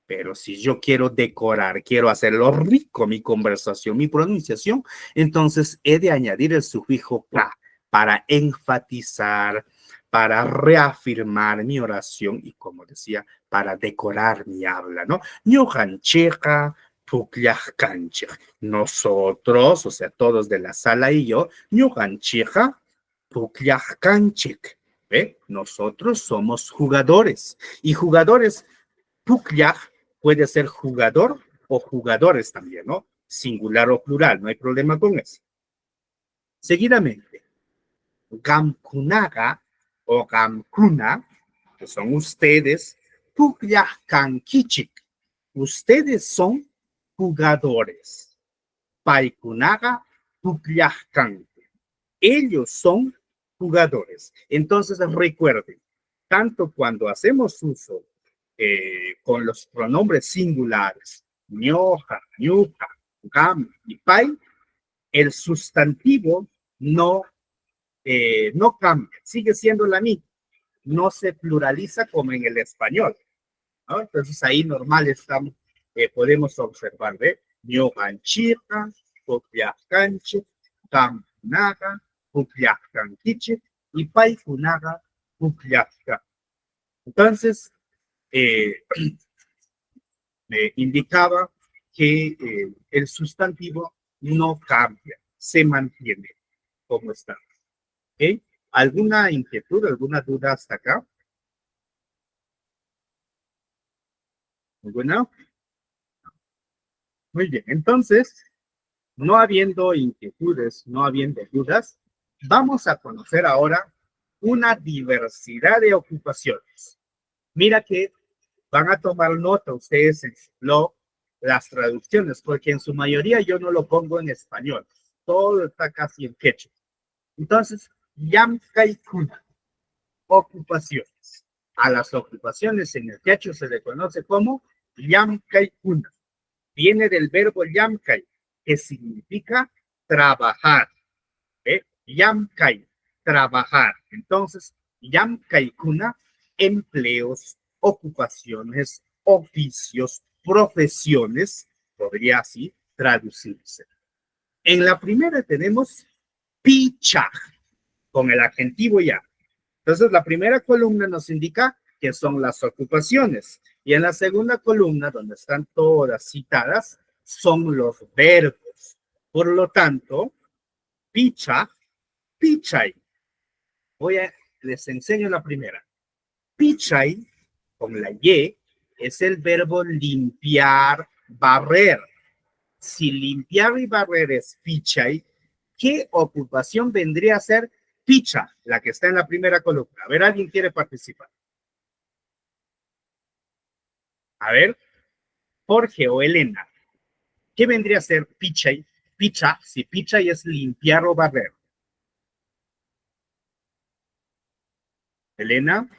Pero si yo quiero decorar, quiero hacerlo rico mi conversación, mi pronunciación, entonces he de añadir el sufijo ka para enfatizar, para reafirmar mi oración y, como decía, para decorar mi habla, ¿no? Ñuqanchija pukllaj kanchik. Nosotros, o sea, todos de la sala y yo, ñuqanchija pukllaj kanchik. ¿Ve? Nosotros somos jugadores. Y jugadores, pukllaj puede ser jugador o jugadores también, ¿no? Singular o plural, no hay problema con eso. Seguidamente, gamkunaga o gamkuna, que son ustedes, pukllaj kankichik. Ustedes son jugadores. Paikunaga pukllaj kanki. Ellos son jugadores. Entonces recuerden, tanto cuando hacemos uso con los pronombres singulares, ñoja, ñuja, gam y pai, el sustantivo no, no cambia, sigue siendo la misma, no se pluraliza como en el español, ¿no? Entonces ahí normal estamos, podemos observar, ¿ve? Ñoqanchika, Pukllaykanchik, Qamkunaqa, Pukllaykankichik, y Paykunaqa Pukllayka. Entonces, me indicaba que el sustantivo no cambia, se mantiene como está. ¿Ok? ¿Alguna inquietud, alguna duda hasta acá? ¿Alguna? Muy bien, entonces, no habiendo inquietudes, no habiendo dudas, vamos a conocer ahora una diversidad de ocupaciones. Mira que van a tomar nota ustedes en su blog las traducciones, porque en su mayoría yo no lo pongo en español, todo está casi en quechua. Entonces, Yamkaikuna, ocupaciones. A las ocupaciones en el quechua se le conoce como Yamkaikuna. Viene del verbo Yamkai, que significa trabajar. Yamkai, trabajar. Entonces, Yamkaikuna, empleos, ocupaciones, oficios, profesiones, podría así traducirse. En la primera tenemos picha, con el adjetivo ya. Entonces, la primera columna nos indica que son las ocupaciones. Y en la segunda columna, donde están todas citadas, son los verbos. Por lo tanto, picha, pichay. Les enseño la primera. Pichay, con la Y, es el verbo limpiar, barrer. Si limpiar y barrer es pichay, ¿qué ocupación vendría a ser picha, la que está en la primera columna? A ver, ¿alguien quiere participar? A ver, Jorge o Elena, ¿qué vendría a ser pichay? Picha, si pichay es limpiar o barrer. Elena,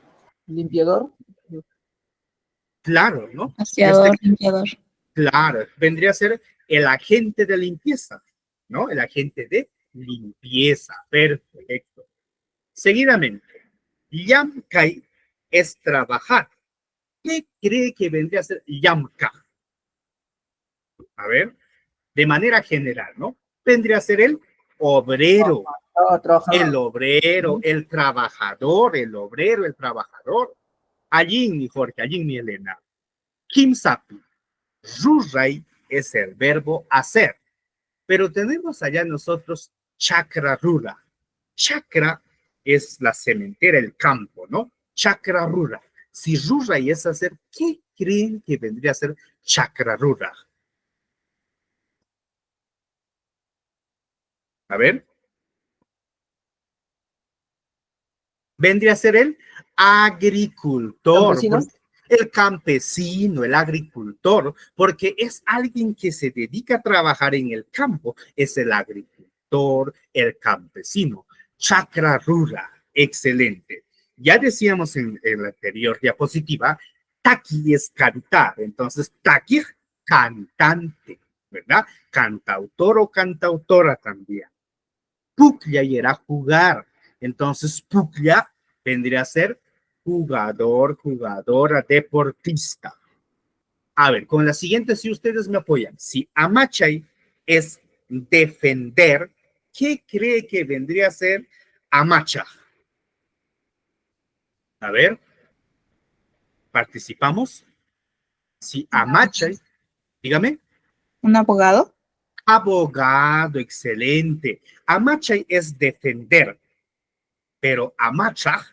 Limpiador. claro, ¿no? Aseador, limpiador. Claro, vendría a ser el agente de limpieza, ¿no? El agente de limpieza, perfecto. Seguidamente, Yamkai es trabajar. ¿Qué cree que vendría a ser Yamka? A ver, de manera general, ¿no? Vendría a ser el obrero, el obrero, el trabajador, el obrero, el trabajador. Allí, mi Jorge, allí, mi Elena. Kim Sapi, Rurray es el verbo hacer. Pero tenemos allá nosotros chakra rura. Chakra es la cementera, el campo, ¿no? Chakra rura. Si rura y es hacer, ¿qué creen que vendría a ser chakra rura? A ver. Vendría a ser el agricultor. El campesino, el agricultor, porque es alguien que se dedica a trabajar en el campo, es el agricultor, el campesino. Chakra rura, excelente. Ya decíamos en la anterior diapositiva, Taki es cantar, entonces Taki, cantante, ¿verdad? Cantautor o cantautora también. Pukya era jugar, entonces Pukya vendría a ser jugador, jugadora, deportista. A ver, con la siguiente, si ustedes me apoyan, si amachay es defender, ¿qué cree que vendría a ser amacha? A ver, ¿participamos? Si amachay, dígame. ¿Un abogado? Abogado, excelente. Amachay es defender, pero amacha,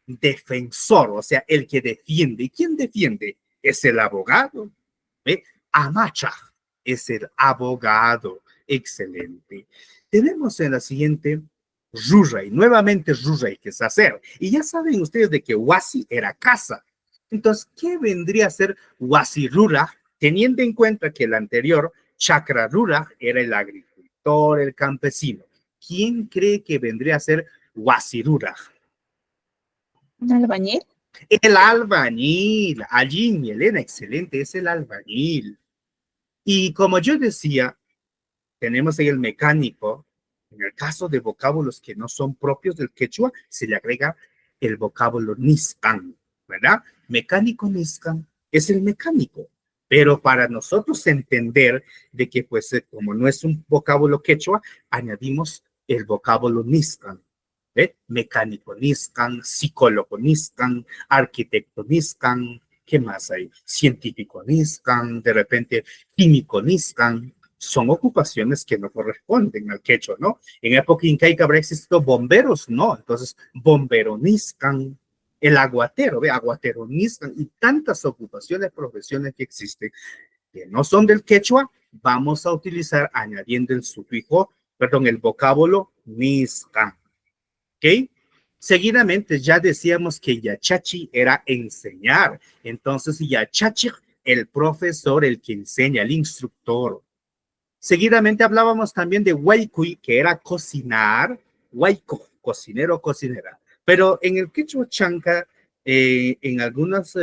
defensor, o sea, el que defiende. ¿Y quién defiende? Es el abogado. ¿Eh? Amacha es el abogado. Excelente. Tenemos en la siguiente Ruray, nuevamente Ruray, que es hacer. Y ya saben ustedes de que Wasi era casa. Entonces, ¿qué vendría a ser Wasi Rura? Teniendo en cuenta que el anterior Chakra Rura era el agricultor, el campesino. ¿Quién cree que vendría a ser Wasi Rura? ¿Un albañil? El albañil, allí mi Elena, excelente, es el albañil. Y como yo decía, tenemos ahí el mecánico, En el caso de vocábulos que no son propios del quechua, se le agrega el vocábulo niscan, ¿verdad? Mecánico niscan es el mecánico. Pero para nosotros entender de que, pues, como no es un vocábulo quechua, añadimos el vocábulo niscan. ¿Ve? Mecánico niscan, psicólogo niscan, arquitecto niscan, ¿qué más hay? Científico niscan, de repente químico niscan. Son ocupaciones que no corresponden al quechua, ¿no? En época incaica habrá existido bomberos, no. Entonces, bombero niscan, el aguatero, ¿ve? Aguatero niscan, y tantas ocupaciones, profesiones que existen que no son del quechua, vamos a utilizar añadiendo el sufijo, perdón, el vocábulo niscan. ¿Ok? Seguidamente ya decíamos que yachachi era enseñar. Entonces, yachachi, el profesor, el que enseña, el instructor. Seguidamente hablábamos también de waikui, que era cocinar. Waiko, cocinero, cocinera. Pero en el quechua chanca, en algunos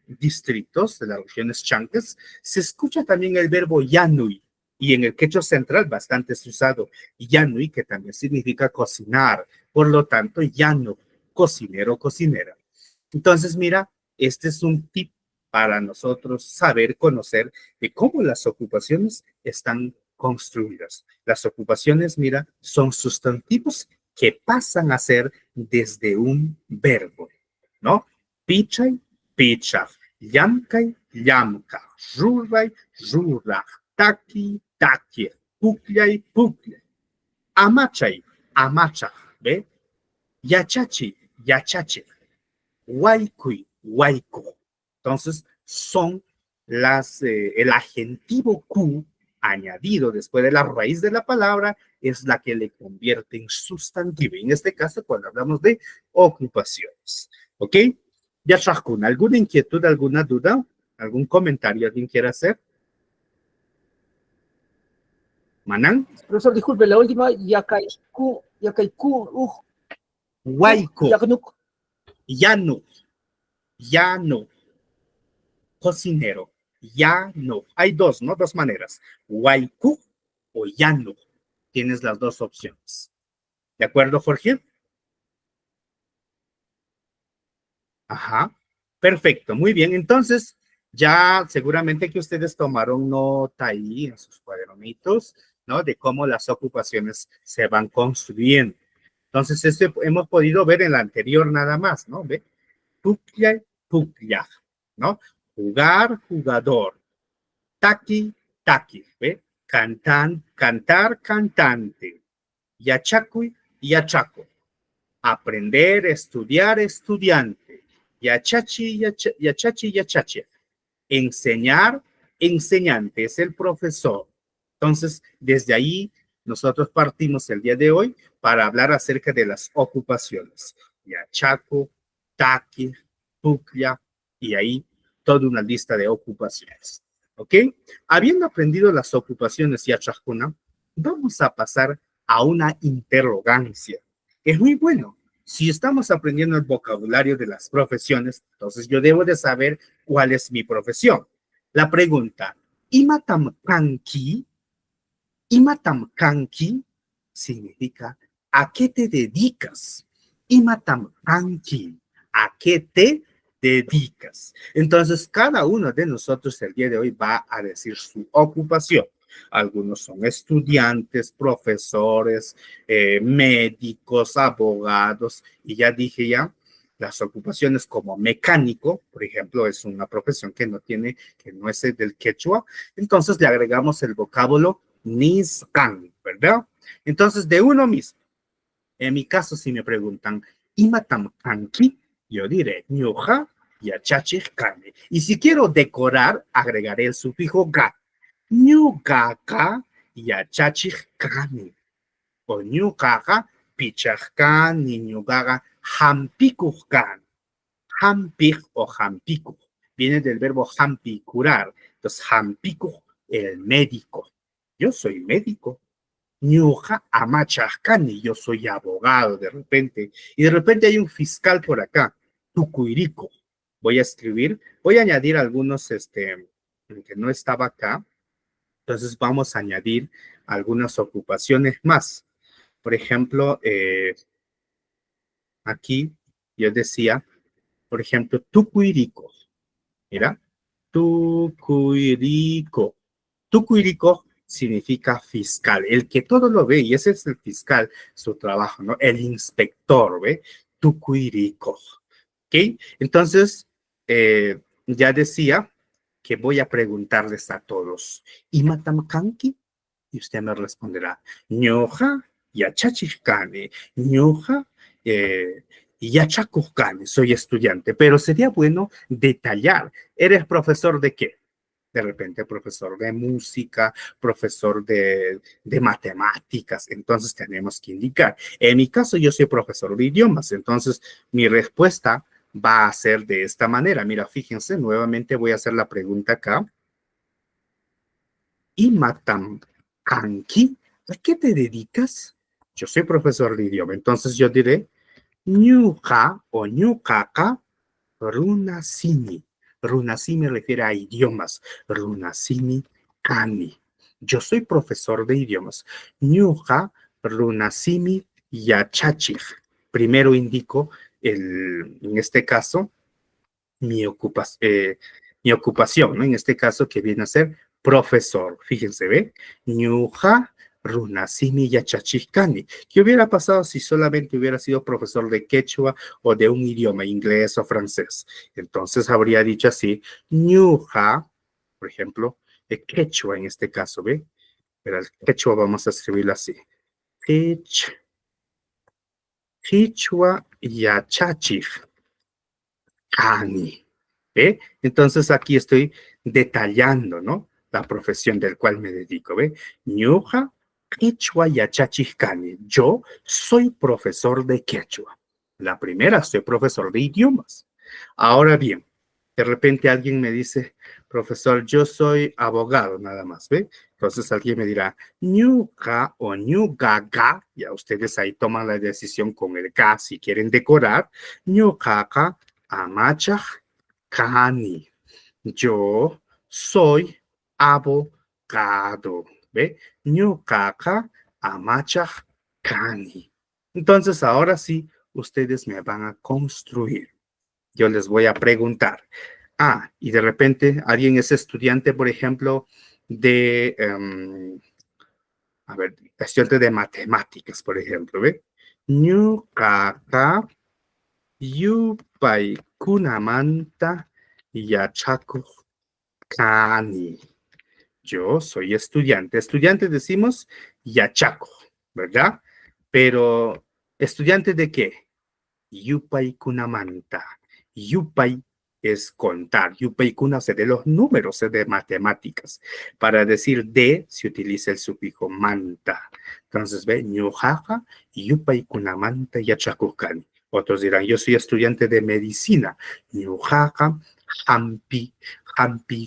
distritos de las regiones chancas, se escucha también el verbo yanui. Y en el quechua central bastante es usado yanui, que también significa cocinar. Por lo tanto, yano, cocinero, cocinera. Entonces, mira, este es un tip para nosotros saber, conocer de cómo las ocupaciones están construidas. Las ocupaciones, mira, son sustantivos que pasan a ser desde un verbo, ¿no? Pichay, pichaj, yamkay, yamka, ruray, ruraj, taki, taki, puklay, puklay, amachay, amachaj, ¿ve? Yachachi, yachachi, waikui, waiko. Entonces, son el adjetivo Q añadido después de la raíz de la palabra es la que le convierte en sustantivo. En este caso, cuando hablamos de ocupaciones. ¿Ok? Ya Shahkun, ¿alguna inquietud, alguna duda? ¿Algún comentario alguien quiera hacer? ¿Manan? Profesor, disculpe, la última, yakaiku, Waiko, yaknuk. yano, yano, cocinero, yano. Hay dos, ¿no? Dos maneras. Waiku o yano. Tienes las dos opciones. ¿De acuerdo, Jorge? Ajá. Perfecto, muy bien. Entonces, ya seguramente que ustedes tomaron nota ahí en sus cuadernitos, ¿no? De cómo las ocupaciones se van construyendo. Entonces, esto hemos podido ver en la anterior nada más, ¿no? ¿Ve? Pukya, pukya, ¿no? Jugar, jugador. Taki, taki, ¿ve? Cantar, cantante. Yachacuy, yachaco. Aprender, estudiar, estudiante. Yachachi, yachachi, yachachi. Enseñar, enseñante, es el profesor. Entonces, desde ahí, nosotros partimos el día de hoy para hablar acerca de las ocupaciones. Yachaco, taqui, puclia, y ahí toda una lista de ocupaciones. ¿Ok? Habiendo aprendido las ocupaciones yachacuna, vamos a pasar a una interrogancia. Es muy bueno. Si estamos aprendiendo el vocabulario de las profesiones, entonces yo debo de saber cuál es mi profesión. La pregunta, ¿imatam kanki? ¿Imatam kanki? Significa, ¿a qué te dedicas? ¿Imatam kanki? ¿A qué te dedicas? Entonces, cada uno de nosotros el día de hoy va a decir su ocupación. Algunos son estudiantes, profesores, médicos, abogados, y ya dije ya, las ocupaciones como mecánico, por ejemplo, es una profesión que no es del quechua, entonces le agregamos el vocábulo niscan, ¿verdad? Entonces, de uno mismo, en mi caso, si me preguntan, ¿imatam kanki? Yo diré, ñuja, yachachikane. Y si quiero decorar, agregaré el sufijo ga. Ñugaga, yachachikane. O ñugaga, pichajkani, ñugaga, hampikujkan. Hampik o hampiku. Viene del verbo hampi, curar. Entonces, hampiku, el médico. Yo soy médico. Ñuja amachajkani, yo soy abogado de repente. Y de repente hay un fiscal por acá. Tucuirico. Voy a añadir algunos, que no estaba acá. Entonces vamos a añadir algunas ocupaciones más. Por ejemplo, aquí yo decía, por ejemplo, tucuirico. Mira, tucuirico. Tucuirico significa fiscal, el que todo lo ve, y ese es el fiscal, su trabajo, ¿no? El inspector, ¿ve? Tucuirico. ¿Ok? Entonces, ya decía que voy a preguntarles a todos, ¿y matamkanki? Y usted me responderá, ñoja, yachachikane, ñoja, yachakukane, soy estudiante, pero sería bueno detallar, ¿eres profesor de qué? De repente profesor de música, profesor de matemáticas, entonces tenemos que indicar. En mi caso yo soy profesor de idiomas, entonces mi respuesta va a ser de esta manera. Mira, fíjense, nuevamente voy a hacer la pregunta acá. ¿Y matamkanki? ¿A qué te dedicas? Yo soy profesor de idioma, entonces yo diré ñuka o ñukaka runasimi. Runasimi refiere a idiomas. Runasimi kani. Yo soy profesor de idiomas. Ñuka runasimi yachachik. Primero indico, en este caso, mi ocupación, ¿no? En este caso, que viene a ser profesor. Fíjense, ¿ve? Ñuja runasimi yachachikani. ¿Qué hubiera pasado si solamente hubiera sido profesor de quechua o de un idioma, inglés o francés? Entonces habría dicho así, ñuja, por ejemplo, quechua en este caso, ¿ve? Pero el quechua vamos a escribirlo así. Quechua yachachik. Kani. ¿Ve? Entonces aquí estoy detallando, ¿no? La profesión del cual me dedico, ¿ve? Ñuja quechua yachachikani. Yo soy profesor de quechua. La primera, soy profesor de idiomas. Ahora bien, de repente alguien me dice, profesor, yo soy abogado nada más, ¿ve? Entonces alguien me dirá, ñuka o ñugaga, ya ustedes ahí toman la decisión con el ga si quieren decorar, ñukaka amachaj kani. Yo soy abogado, ¿ve? Ñukaka amachaj kani. Entonces ahora sí, ustedes me van a construir. Yo les voy a preguntar. Ah, y de repente alguien es estudiante, por ejemplo, de, a ver, estudiante de matemáticas, por ejemplo, ¿ve? Ñukaka yupay kunamanta yachakuj kani. Yo soy estudiante. Estudiante decimos yachaco, ¿verdad? Pero, ¿estudiante de qué? Yupay kunamanta. Yupay es contar. Yupay kuna se de los números, se de matemáticas. Para decir de se utiliza el sufijo manta. Entonces, ve, ñujaja, yupay kunamanta yachakukani. Otros dirán, yo soy estudiante de medicina. Ñujaja, hampi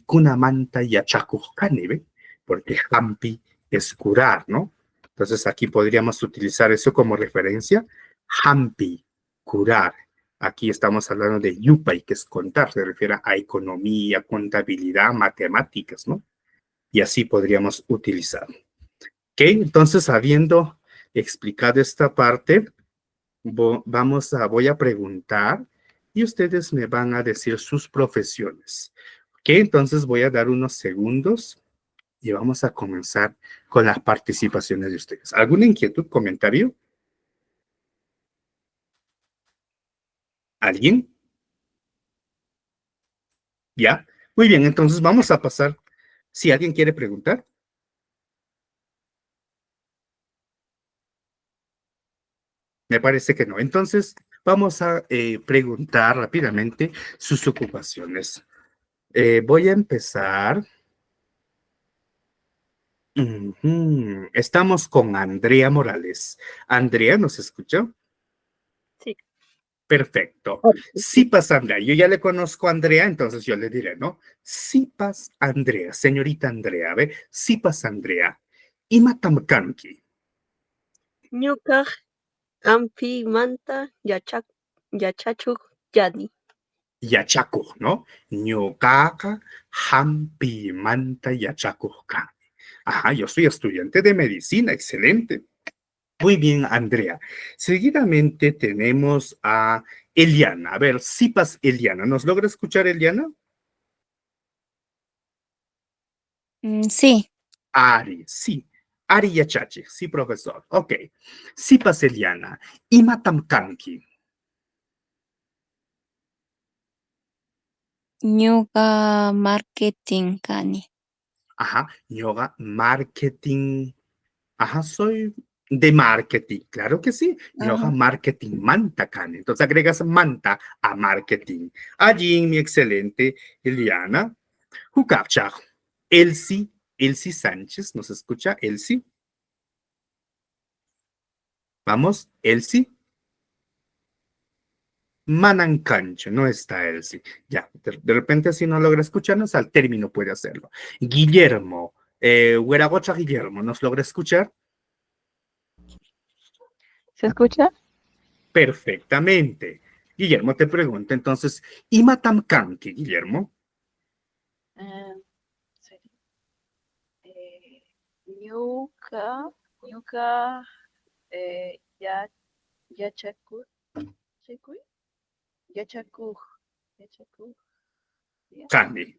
kunamanta yachakukani, ¿ve? Porque hampi es curar, ¿no? Entonces aquí podríamos utilizar eso como referencia. Hampi, curar. Aquí estamos hablando de yupay, que es contar, se refiere a economía, contabilidad, matemáticas, ¿no? Y así podríamos utilizar. ¿Ok? Entonces, habiendo explicado esta parte, voy a preguntar y ustedes me van a decir sus profesiones. ¿Ok? Entonces voy a dar unos segundos y vamos a comenzar con las participaciones de ustedes. ¿Alguna inquietud, comentario? ¿Alguien? ¿Ya? Muy bien, entonces vamos a pasar. Si alguien quiere preguntar. Me parece que no. Entonces, vamos a preguntar rápidamente sus ocupaciones. Voy a empezar. Estamos con Andrea Morales. Andrea, ¿nos escuchó? Sí. Perfecto. Sipas Andrea. Yo ya le conozco a Andrea, entonces yo le diré, ¿no? Sipas Andrea, señorita Andrea, ¿ve? Sipas Andrea. Imatamkanki. Ñuqa ampi manta yachachuk yani. Yachakuj, ¿no? Ñuqaqa hampimanta yachakuj kani. Ajá, yo soy estudiante de medicina, excelente. Muy bien, Andrea. Seguidamente tenemos a Eliana. A ver, Sipas Eliana. ¿Nos logra escuchar, Eliana? Sí. Ari, sí. Ari Yachachi, sí, profesor. Ok. Sipas Eliana. Imatam kanki. Ñuqa marketing kani. Ajá. Yoga marketing. Ajá, soy de marketing. Claro que sí. Yoga Ajá. marketing manta kani. Entonces agregas manta a marketing. Allí, mi excelente Eliana. Hukapcha. Elsie, Elsie Sánchez, ¿nos escucha? Elsie. Vamos, Elsie. Manancancho, no está Elsie. Ya, de repente si no logra escucharnos, al término puede hacerlo. Guillermo, Hueragocha Guillermo, ¿nos logra escuchar? ¿Se escucha? Perfectamente. Guillermo te pregunta entonces, ¿Imatam Kanki, Guillermo? Sí. Ñuka, ya, yachaku, chikuy, yachaku, ya. Kani.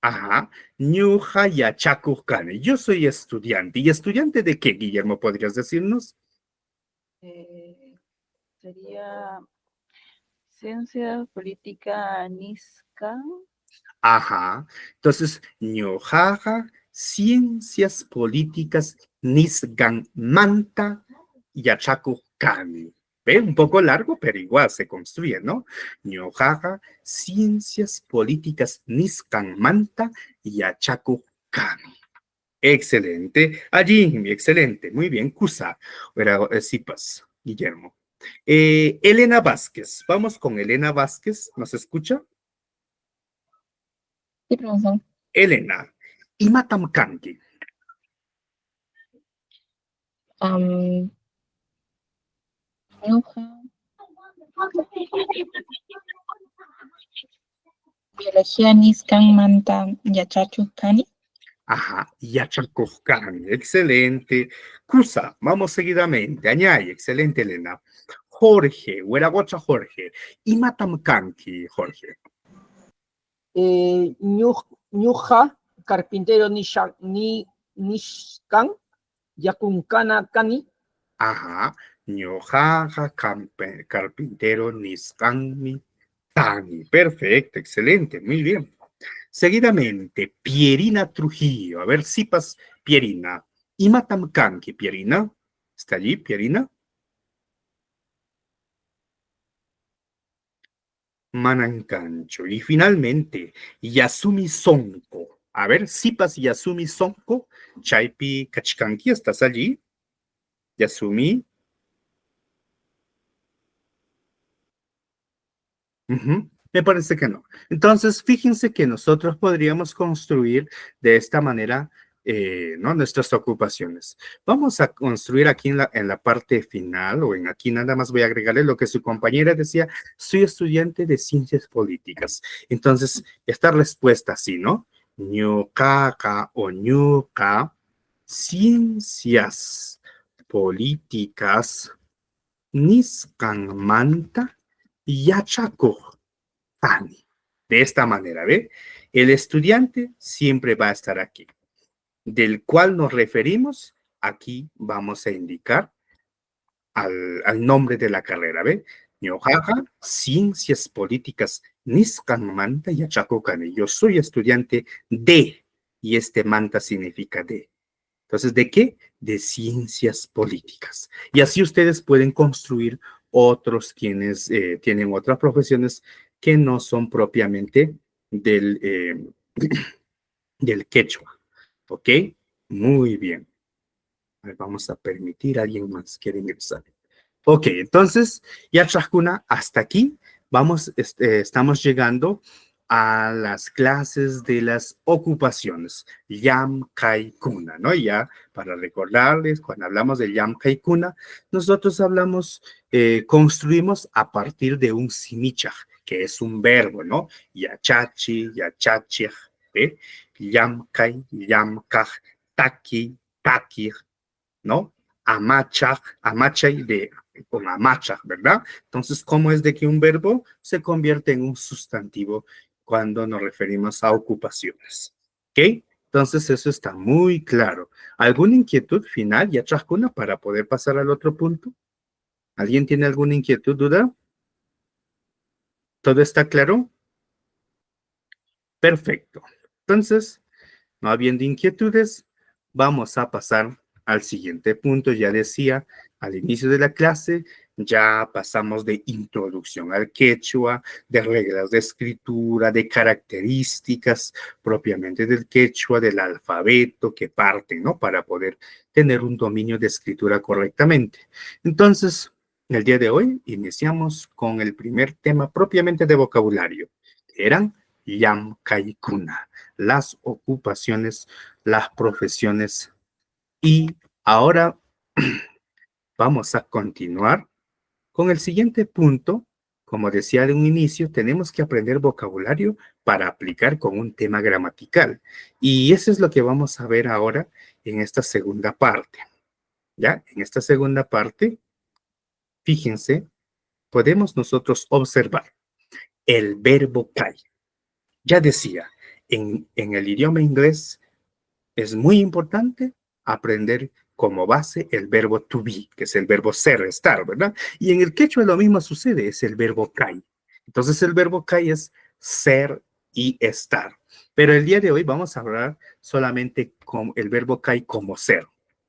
Ajá. Ñuja Yachaku Kani. Yo soy estudiante. ¿Y estudiante de qué, Guillermo, podrías decirnos? Sería ciencia política Niscan. Ajá. Entonces, ñojaja, ciencias políticas, nisgan manta, yachaku kami. ¿Ve? Un poco largo, pero igual se construye, ¿no? Ñojaja, ciencias políticas, nisgan manta, yachaku kami. Excelente. Allí, excelente. Muy bien, Cusa. Era Sipas, Guillermo. Elena Vázquez. Vamos con Elena Vázquez. ¿Nos escucha? Sí, profesor. Elena, Imatam Kanki. Ñuqa biología nisqanmanta yachachuq kani. Ajá, Yachakovkani, excelente. Cusa, vamos seguidamente. Añay, excelente, Elena. Jorge, Hueragocha Jorge. Imatam Kanki, Jorge. Ñuja, carpintero Nishkan, Yakunkana Kani. Ajá, Ñojaja, carpintero, Niskanmi, Tani. Perfecto, excelente, muy bien. Seguidamente, Pierina Trujillo. A ver, Sipas, Pierina. Imatam Kanki, Pierina. ¿Está allí, Pierina? Manancancho. Y finalmente, Yasumi Sonko. A ver, Sipas Yasumi Sonko. Chaipi Kachikanki, ¿estás allí? Yasumi. Me parece que no. Entonces, fíjense que nosotros podríamos construir de esta manera ¿no? nuestras ocupaciones. Vamos a construir aquí en la parte final, o en aquí nada más voy a agregarle lo que su compañera decía, soy estudiante de ciencias políticas. Entonces, esta respuesta así, ¿no? Ñucaca o ñuca, ciencias políticas, niscanmanta, yachaco. Ani. De esta manera, ¿ve? El estudiante siempre va a estar aquí. Del cual nos referimos, aquí vamos a indicar al nombre de la carrera, ¿ve? Ñojaja, Ciencias Políticas, Niscan Manta y Achacocane. Yo soy estudiante de, y este manta significa de. Entonces, ¿de qué? De ciencias políticas. Y así ustedes pueden construir otros quienes tienen otras profesiones que no son propiamente del quechua. ¿Ok? Muy bien. A ver, vamos a permitir a alguien más quiere ingresar. Ok, entonces, ya Trajcuna, hasta aquí vamos, estamos llegando a las clases de las ocupaciones, Yam Kai Kuna, ¿no? Ya para recordarles, cuando hablamos de Yam Kai Kuna, nosotros hablamos, construimos a partir de un simichaj, que es un verbo, ¿no? Yachachi, yachachij, ¿eh? Yam Kai, Yam Kaj, Taki, Takij, ¿no? amachay con amachaj, ¿verdad? Entonces, ¿cómo es de que un verbo se convierte en un sustantivo cuando nos referimos a ocupaciones? ¿Ok? Entonces, eso está muy claro. ¿Alguna inquietud final, Yachajkuna, para poder pasar al otro punto? ¿Alguien tiene alguna inquietud, duda? ¿Todo está claro? Perfecto. Entonces, no habiendo inquietudes, vamos a pasar al siguiente punto. Ya decía al inicio de la clase, ya pasamos de introducción al quechua, de reglas de escritura, de características propiamente del quechua, del alfabeto que parte, ¿no? Para poder tener un dominio de escritura correctamente. Entonces, el día de hoy iniciamos con el primer tema propiamente de vocabulario, que eran Yam Kaikuna, las ocupaciones, las profesiones. Y ahora vamos a continuar con el siguiente punto. Como decía de un inicio, tenemos que aprender vocabulario para aplicar con un tema gramatical. Y eso es lo que vamos a ver ahora en esta segunda parte. ¿Ya? En esta segunda parte, fíjense, podemos nosotros observar el verbo cae. Ya decía, en el idioma inglés es muy importante aprender como base el verbo to be, que es el verbo ser, estar, ¿verdad? Y en el quechua lo mismo sucede, es el verbo kai. Entonces el verbo kai es ser y estar. Pero el día de hoy vamos a hablar solamente con el verbo kai como ser.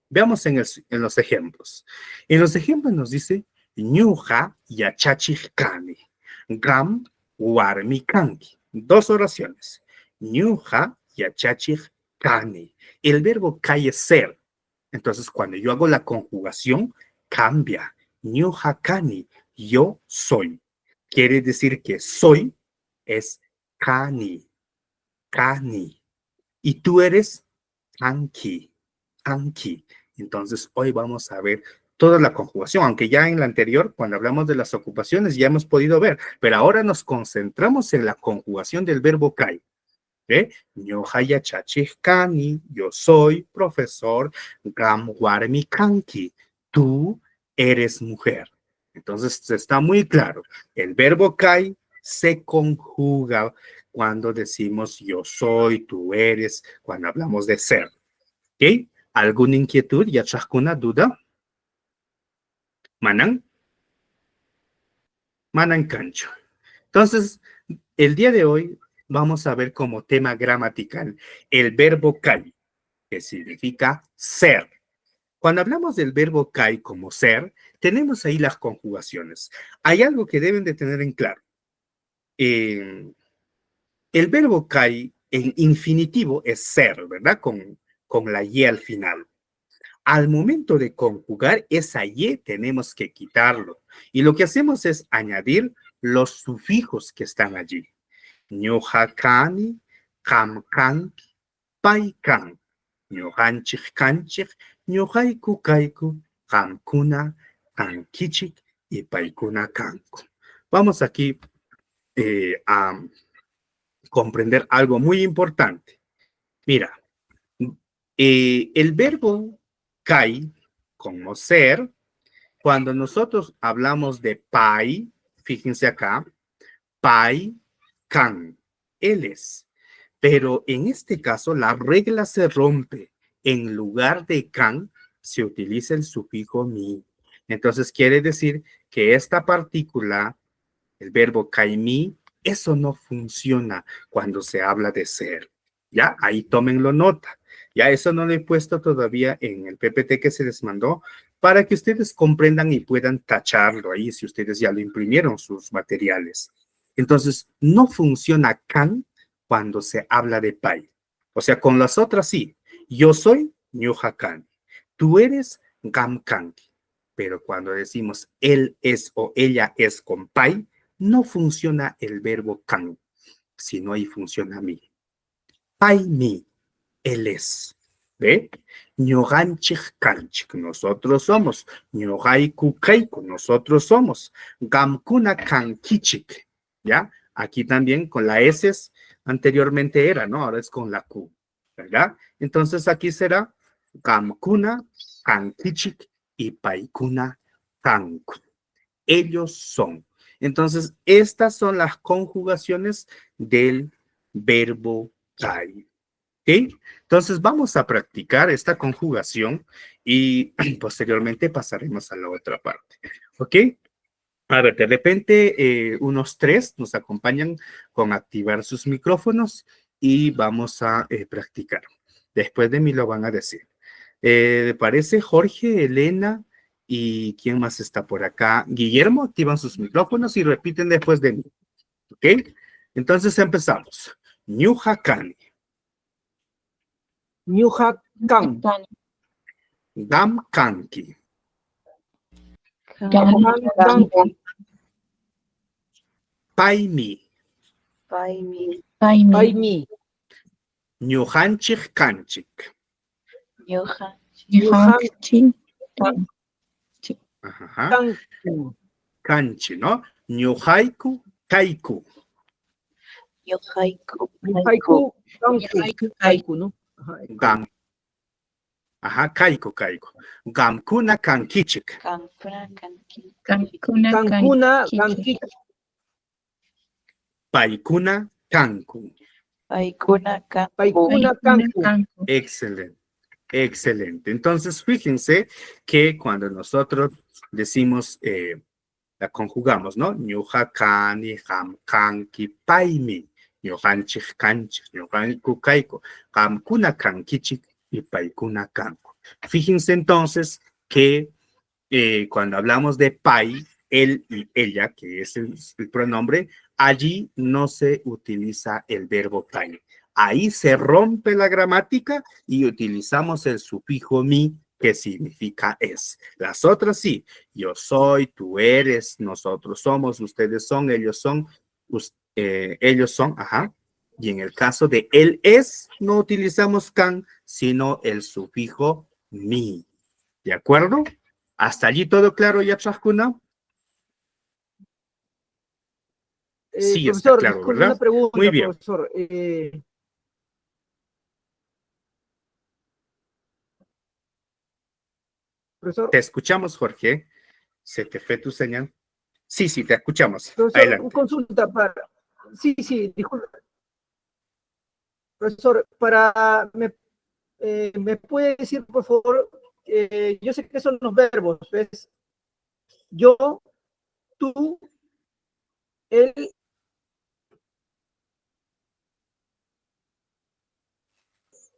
Veamos en los ejemplos. En los ejemplos nos dice, ñuja yachachikani, gam warmikanki. Dos oraciones. Ñuja yachachikani. El verbo kai es ser. Entonces, cuando yo hago la conjugación, cambia. Ñuja kani, yo soy. Quiere decir que soy es kani, kani. Y tú eres kanki, kanki. Entonces, hoy vamos a ver toda la conjugación, aunque ya en la anterior, cuando hablamos de las ocupaciones, ya hemos podido ver, pero ahora nos concentramos en la conjugación del verbo kai. Ñohaya chachihkani, yo soy profesor Gamwarmi Kanki, tú eres mujer. Entonces está muy claro, el verbo kai se conjuga cuando decimos yo soy, tú eres, cuando hablamos de ser. ¿Ok? ¿Alguna inquietud? ¿Yachajkuna duda? ¿Manan? Manan cancho. Entonces, el día de hoy vamos a ver como tema gramatical el verbo kai, que significa ser. Cuando hablamos del verbo kai como ser, tenemos ahí las conjugaciones. Hay algo que deben de tener en claro. El verbo kai en infinitivo es ser, ¿verdad? Con la y al final. Al momento de conjugar esa y tenemos que quitarlo. Y lo que hacemos es añadir los sufijos que están allí. Ñuhakani, kamkanki, paikan. Ñuhanchik kanchik, ñuhaiku kaiku, kamkuna, kankichik y paikuna kanku. Vamos aquí a comprender algo muy importante. Mira, el verbo kai, como ser, cuando nosotros hablamos de pai, fíjense acá, pai, kan, él es. Pero en este caso la regla se rompe. En lugar de kan se utiliza el sufijo mi. Entonces quiere decir que esta partícula, el verbo kaimi, eso no funciona cuando se habla de ser. Ya, ahí tómenlo nota. Ya eso no lo he puesto todavía en el PPT que se les mandó para que ustedes comprendan y puedan tacharlo ahí si ustedes ya lo imprimieron sus materiales. Entonces, no funciona kan cuando se habla de pai. O sea, con las otras sí. Yo soy ñuhakan. Tú eres gamkanki. Pero cuando decimos él es o ella es con pai, no funciona el verbo kan, sino ahí funciona mi. Pai mi, él es. ¿Ve? Ñoganchik kanchik, nosotros somos. Ñogaiku kaiku, nosotros somos. Gamkuna kankichik. ¿Ya? Aquí también con la S anteriormente era, ¿no? Ahora es con la Q, ¿verdad? Entonces aquí será Gamkuna, Kankichik y paikuna kanku. Ellos son. Entonces, estas son las conjugaciones del verbo kai. ¿Ok? Entonces, vamos a practicar esta conjugación y posteriormente pasaremos a la otra parte. ¿Ok? A ver, de repente unos 3 nos acompañan con activar sus micrófonos y vamos a practicar. Después de mí lo van a decir. Parece Jorge, Elena y ¿quién más está por acá? Guillermo, activan sus micrófonos y repiten después de mí. ¿Ok? Entonces empezamos. Ñujakani, Ñuja kan. Kani. Gamkanki, Kanki. Paimi, Paimi, Paimi. Paimi. Ñujanchik Kanchik. Ñuja, Ñujanchik Kani. Ajá. Kanku. Kanchi, ¿no? Ñujaiku, Kaiku. Ñujaiku, Haiku. Kanku. Haiku, ¿no? Gam. Ajá, Kaiku. Gamkuna Kankichik. Kankuna, Kanki, Kankuna Kankuna. Kanki. Kanki. Paikuna Kanku. Paikuna, Kanku, Paikuna. Kanku. Kanku. Excelente. Excelente. Entonces, fíjense que cuando nosotros decimos, la conjugamos, ¿no? Ñuja kani, ham kanki, paimi. Ñujanchik kanchik, ñujanku kaiko. Gamkuna kankichik y paikuna kanku. Fíjense entonces que cuando hablamos de pai, él y ella, que es el pronombre, allí no se utiliza el verbo pai. Ahí se rompe la gramática y utilizamos el sufijo mi, que significa es. Las otras sí, yo soy, tú eres, nosotros somos, ustedes son, ellos son, ajá. Y en el caso de él es, no utilizamos can, sino el sufijo mi. ¿De acuerdo? ¿Hasta allí todo claro, Yapsahkuna? Sí, está Profesor, claro, disculpe, ¿verdad? una pregunta, Muy bien. profesor. Profesor, Te escuchamos, Jorge. ¿Se te fue tu señal? Sí, te escuchamos. profesor, Adelante. consulta para... Sí, disculpe. Profesor, ¿me puede decir, por favor, yo sé que son los verbos, ¿ves? Yo, tú, él,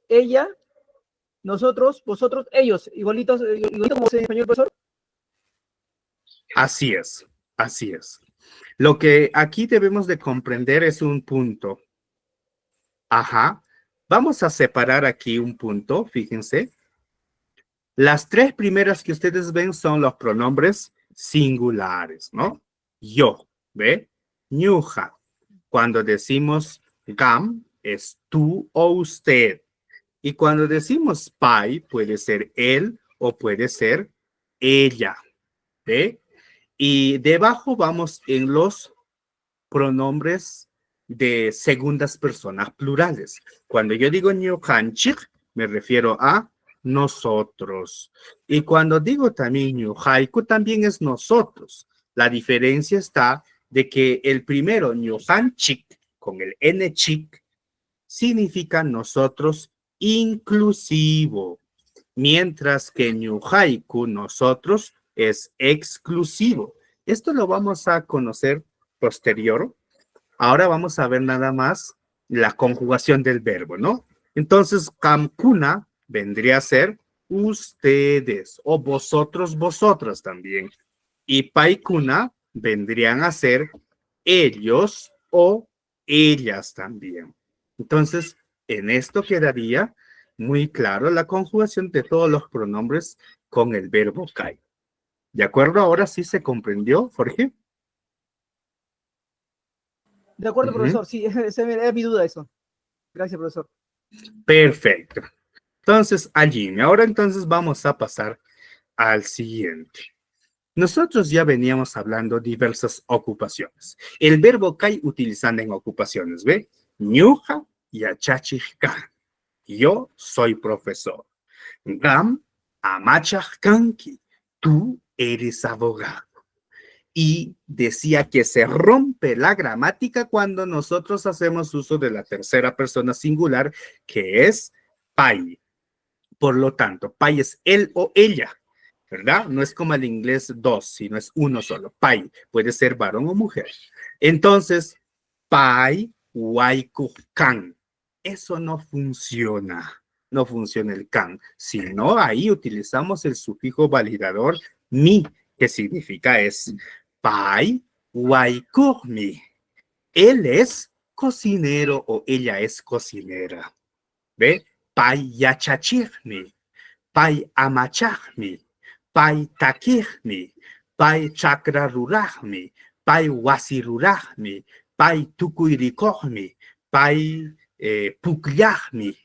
ella, nosotros, vosotros, ellos, igualitos como en español, profesor. Así es, así es. Lo que aquí debemos de comprender es un punto. Ajá. Vamos a separar aquí un punto, fíjense. Las 3 primeras que ustedes ven son los pronombres singulares, ¿no? Yo, ¿ve? Ñuja. Cuando decimos gam, es tú o usted. Y cuando decimos pai, puede ser él o puede ser ella, ¿ve? Y debajo vamos en los pronombres de segundas personas plurales. Cuando yo digo ñujanchik, me refiero a nosotros. Y cuando digo también ñujaiku, también es nosotros. La diferencia está de que el primero, ñujanchik, con el n-chik, significa nosotros inclusivo, mientras que ñujaiku, nosotros, es exclusivo. Esto lo vamos a conocer posterior. Ahora vamos a ver nada más la conjugación del verbo, ¿no? Entonces, kamkuna vendría a ser ustedes o vosotros, vosotras también. Y paikuna vendrían a ser ellos o ellas también. Entonces, en esto quedaría muy claro la conjugación de todos los pronombres con el verbo kai. ¿De acuerdo? Ahora sí se comprendió, Jorge. De acuerdo, profesor, sí, es mi duda eso. Gracias, profesor. Perfecto. Entonces, allí, ahora entonces vamos a pasar al siguiente. Nosotros ya veníamos hablando de diversas ocupaciones. El verbo kai utilizando en ocupaciones, ¿ve? Ñuja y achachijkan. Yo soy profesor. Gam amachajkanki. tú eres abogado. Y decía que se rompe la gramática cuando nosotros hacemos uso de la tercera persona singular, que es pai. Por lo tanto, pai es él o ella, ¿verdad? No es como el inglés dos, sino es uno solo. Pai puede ser varón o mujer. Entonces, pai waikukan. Eso no funciona. No funciona el can, sino ahí utilizamos el sufijo validador mi, que significa es pai waikumi. Él es cocinero o ella es cocinera. ¿Ve? Pai yachachirmi, pai amachahmi, pai takirmi, pai chakrarurahmi, pai wasirurahmi, pai tukuirikohmi, pai pukliahmi.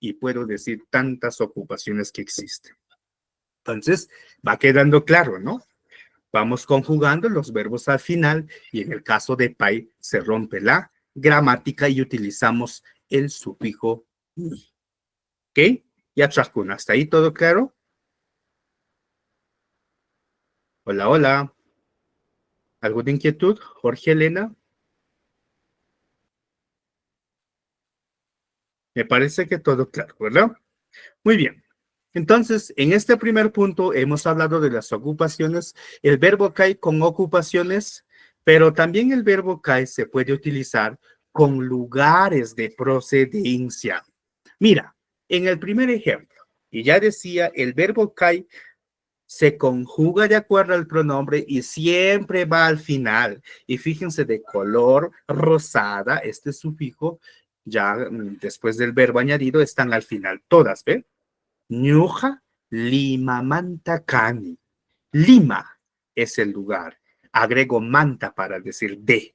Y puedo decir tantas ocupaciones que existen. Entonces, va quedando claro, ¿no? Vamos conjugando los verbos al final y en el caso de pai se rompe la gramática y utilizamos el sufijo mi. ¿Ok? Ya Chascuna, ¿hasta ahí todo claro? Hola, hola. ¿Alguna inquietud? Jorge, Elena. Me parece que todo claro, ¿verdad? Muy bien. Entonces, en este primer punto hemos hablado de las ocupaciones. El verbo cae con ocupaciones, pero también el verbo cae se puede utilizar con lugares de procedencia. Mira, en el primer ejemplo, y ya decía, el verbo cae se conjuga de acuerdo al pronombre y siempre va al final. Y fíjense, de color rosada, este sufijo, ya después del verbo añadido, están al final todas, ¿ven? Ñuja Lima Manta Cani. Lima es el lugar. Agrego manta para decir de.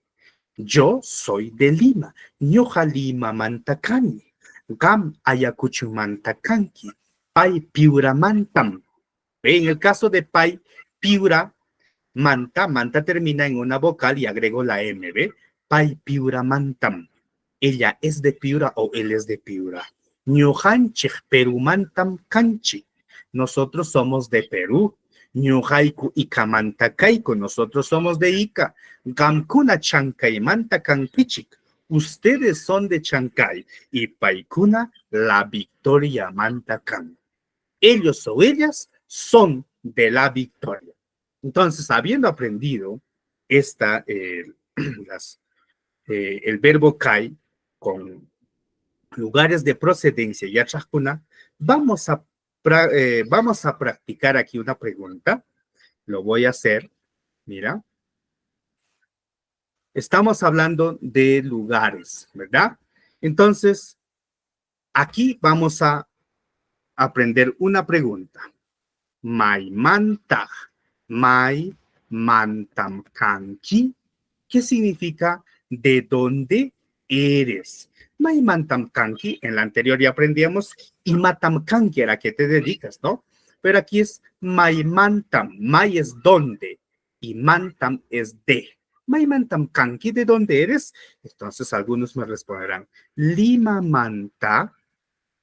Yo soy de Lima. Ñuja Lima Manta Cani. Gam Ayacucho Manta Canqui. Pai Piura Mantam. En el caso de pai, piura, manta, manta termina en una vocal y agrego la M, ¿ve? Pai piura mantam. Ella es de Piura o él es de Piura. Ñujanchik Perú mantam canchi. Nosotros somos de Perú. Ñujaiku Ikamantakaiku. Nosotros somos de Ica. Gamkuna Chancay manta canquichic. Ustedes son de Chancay. Y Paikuna la Victoria Mantacan. Ellos o ellas son de la victoria. Entonces, habiendo aprendido el verbo kai con lugares de procedencia y achajuna, vamos a practicar aquí una pregunta. Lo voy a hacer. Mira. Estamos hablando de lugares, ¿verdad? Entonces, aquí vamos a aprender una pregunta. Mai mantag, mai mantam kanki. ¿Qué significa de dónde eres? Mai mantam kanki, en la anterior ya aprendíamos, y matam kanki era que te dedicas, ¿no? Pero aquí es mai mantam, mai es dónde, y mantam es de. Mai mantam kanki, ¿de dónde eres? Entonces algunos me responderán, Lima manta,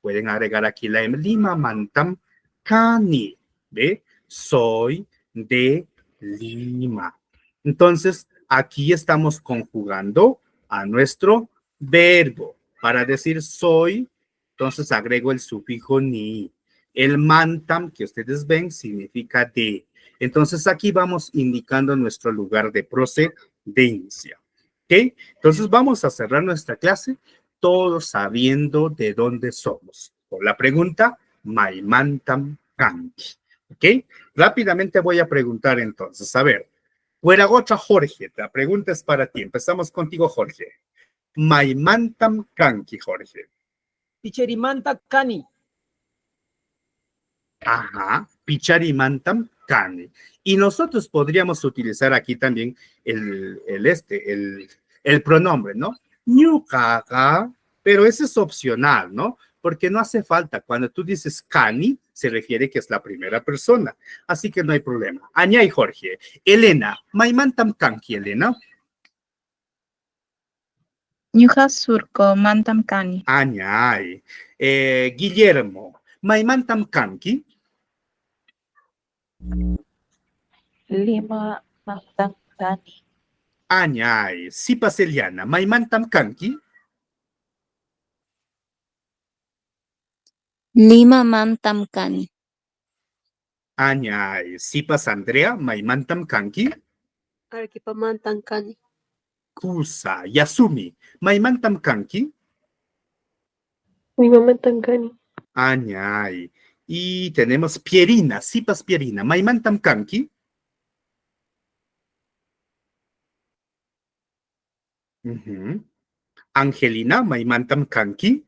pueden agregar aquí la M, Lima mantam kani. ¿Ve? Soy de Lima. Entonces, aquí estamos conjugando a nuestro verbo. Para decir soy, entonces agrego el sufijo ni. El mantam que ustedes ven significa de. Entonces, aquí vamos indicando nuestro lugar de procedencia. ¿Ok? Entonces, vamos a cerrar nuestra clase todos sabiendo de dónde somos. Por la pregunta, mai mantam kanki. ¿Ok? Rápidamente voy a preguntar entonces. A ver, Hueragocha Jorge, la pregunta es para ti. Empezamos contigo, Jorge. Maimantam kanki, Jorge. Picherimanta cani. Ajá, picharimantam kani. Y nosotros podríamos utilizar aquí también el pronombre, ¿no? Ñukaga, pero ese es opcional, ¿no? Porque no hace falta. Cuando tú dices kani, se refiere que es la primera persona. Así que no hay problema. Añay, Jorge. Elena, maimantam kanki, Elena. Ñuqa surco mantam kani. Añay. Guillermo, maimantam kanki. Lima mantam kani. Añay, sipas Eliana, maimantam kanki. Lima mantam kani. Añay, sipas Andrea, maimantam kanki. Arequipamantam kani. Kusa, Yasumi, maimantam kanki. Limamantam kani. Añay. Y tenemos Pierina, sipas Pierina, maimantam kanki. Ujú. Angelina, maimantam kanki.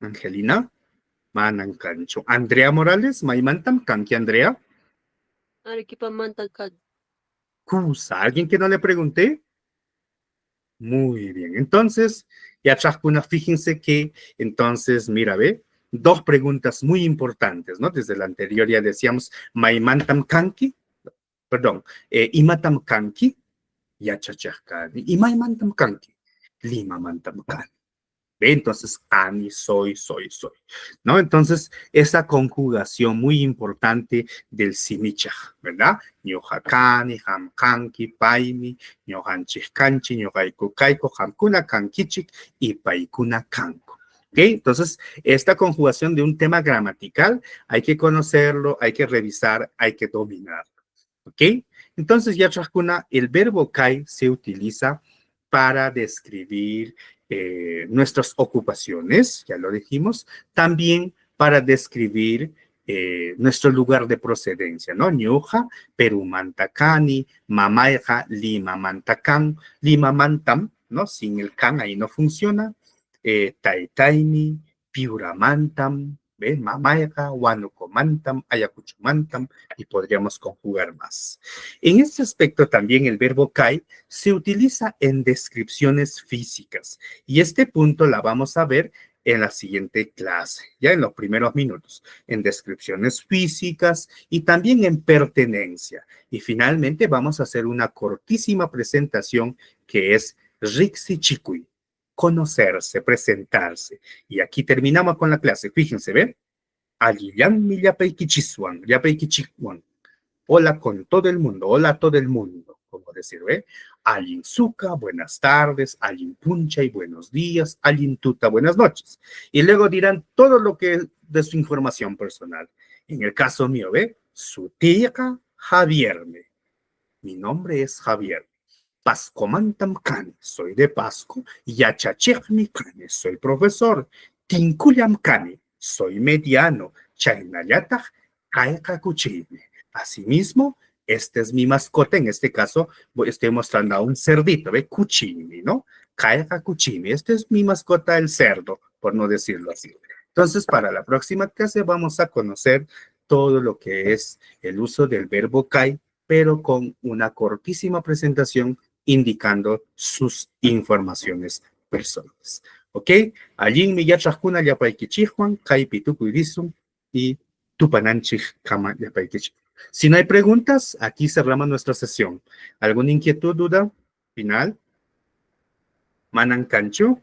Angelina, manan kancho. Andrea Morales, maimantam kanki, Andrea. Arequipamantam kani. Kusa, ¿alguien que no le pregunté? Muy bien, entonces, ya Chascuna, fíjense que, entonces, mira, ve, dos preguntas muy importantes, ¿no? Desde la anterior ya decíamos, maimantam kanki, perdón, imatam kanki, ya chachascani, y maimantam kanki, lima mantam kani. ¿Ve? Entonces, kani, soy, ¿no? Entonces, esa conjugación muy importante del simichaj, ¿verdad? Ñojakani, hamkanki, paimi, ñojanchijkanchi, ñojaikukaiko, hamkuna kankichik y paikuna kanko. ¿Ok? Entonces, esta conjugación de un tema gramatical hay que conocerlo, hay que revisar, hay que dominarlo. ¿Ok? Entonces, ya Chascuna, el verbo kai se utiliza para describir nuestras ocupaciones, ya lo dijimos, también para describir nuestro lugar de procedencia, ¿no? Ñuja, Perú Mantacani, Mamaeja, Lima Mantacán, Lima Mantam, ¿no? Sin el can ahí no funciona, Taitaini, Piura Mantam, ¿ven? Mamaeja, Huánuco Mantam, Ayacucho Mantam, y podríamos conjugar más. En este aspecto también el verbo kai se utiliza en descripciones físicas y este punto la vamos a ver en la siguiente clase, ya en los primeros minutos, en descripciones físicas y también en pertenencia. Y finalmente vamos a hacer una cortísima presentación que es Rixi Chikui, conocerse, presentarse. Y aquí terminamos con la clase. Fíjense, ¿ven? Alillan mi yapeikichisuan, yapeikichikuan. Hola con todo el mundo, hola a todo el mundo, como decir, ¿ve? Alin Suka, buenas tardes, Alin Puncha y buenos días, Alin Tuta, buenas noches. Y luego dirán todo lo que de su información personal. En el caso mío, ¿ve? Su tía Javierme. Mi nombre es Javier. Pascomantam Kane, soy de Pasco. Yachachechmi Kane, soy profesor. Tinkuliam Kane, soy mediano. Chaynayataj, Kaekakuchime. Asimismo, esta es mi mascota. En este caso, estoy mostrando a un cerdito, ¿ve? Kuchimi, ¿no? Kaekakuchimi. Esta es mi mascota, el cerdo, por no decirlo así. Entonces, para la próxima clase vamos a conocer todo lo que es el uso del verbo kai, pero con una cortísima presentación indicando sus informaciones personales. ¿Ok? Allí mi yachajuna yapaikichijuan, kaipitukuirisum y tupananchij kama yapaikichi. Si no hay preguntas, aquí cerramos nuestra sesión. ¿Alguna inquietud, duda final? Manan Cancho.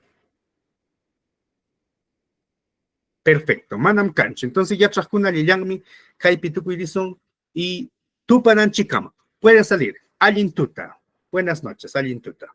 Perfecto, Manam Cancho. Entonces ya Chascuna Lilangmi, Kaipitukuirisum y Tupananchikama. Pueden salir. Alin Tuta. Buenas noches, Alin Tuta.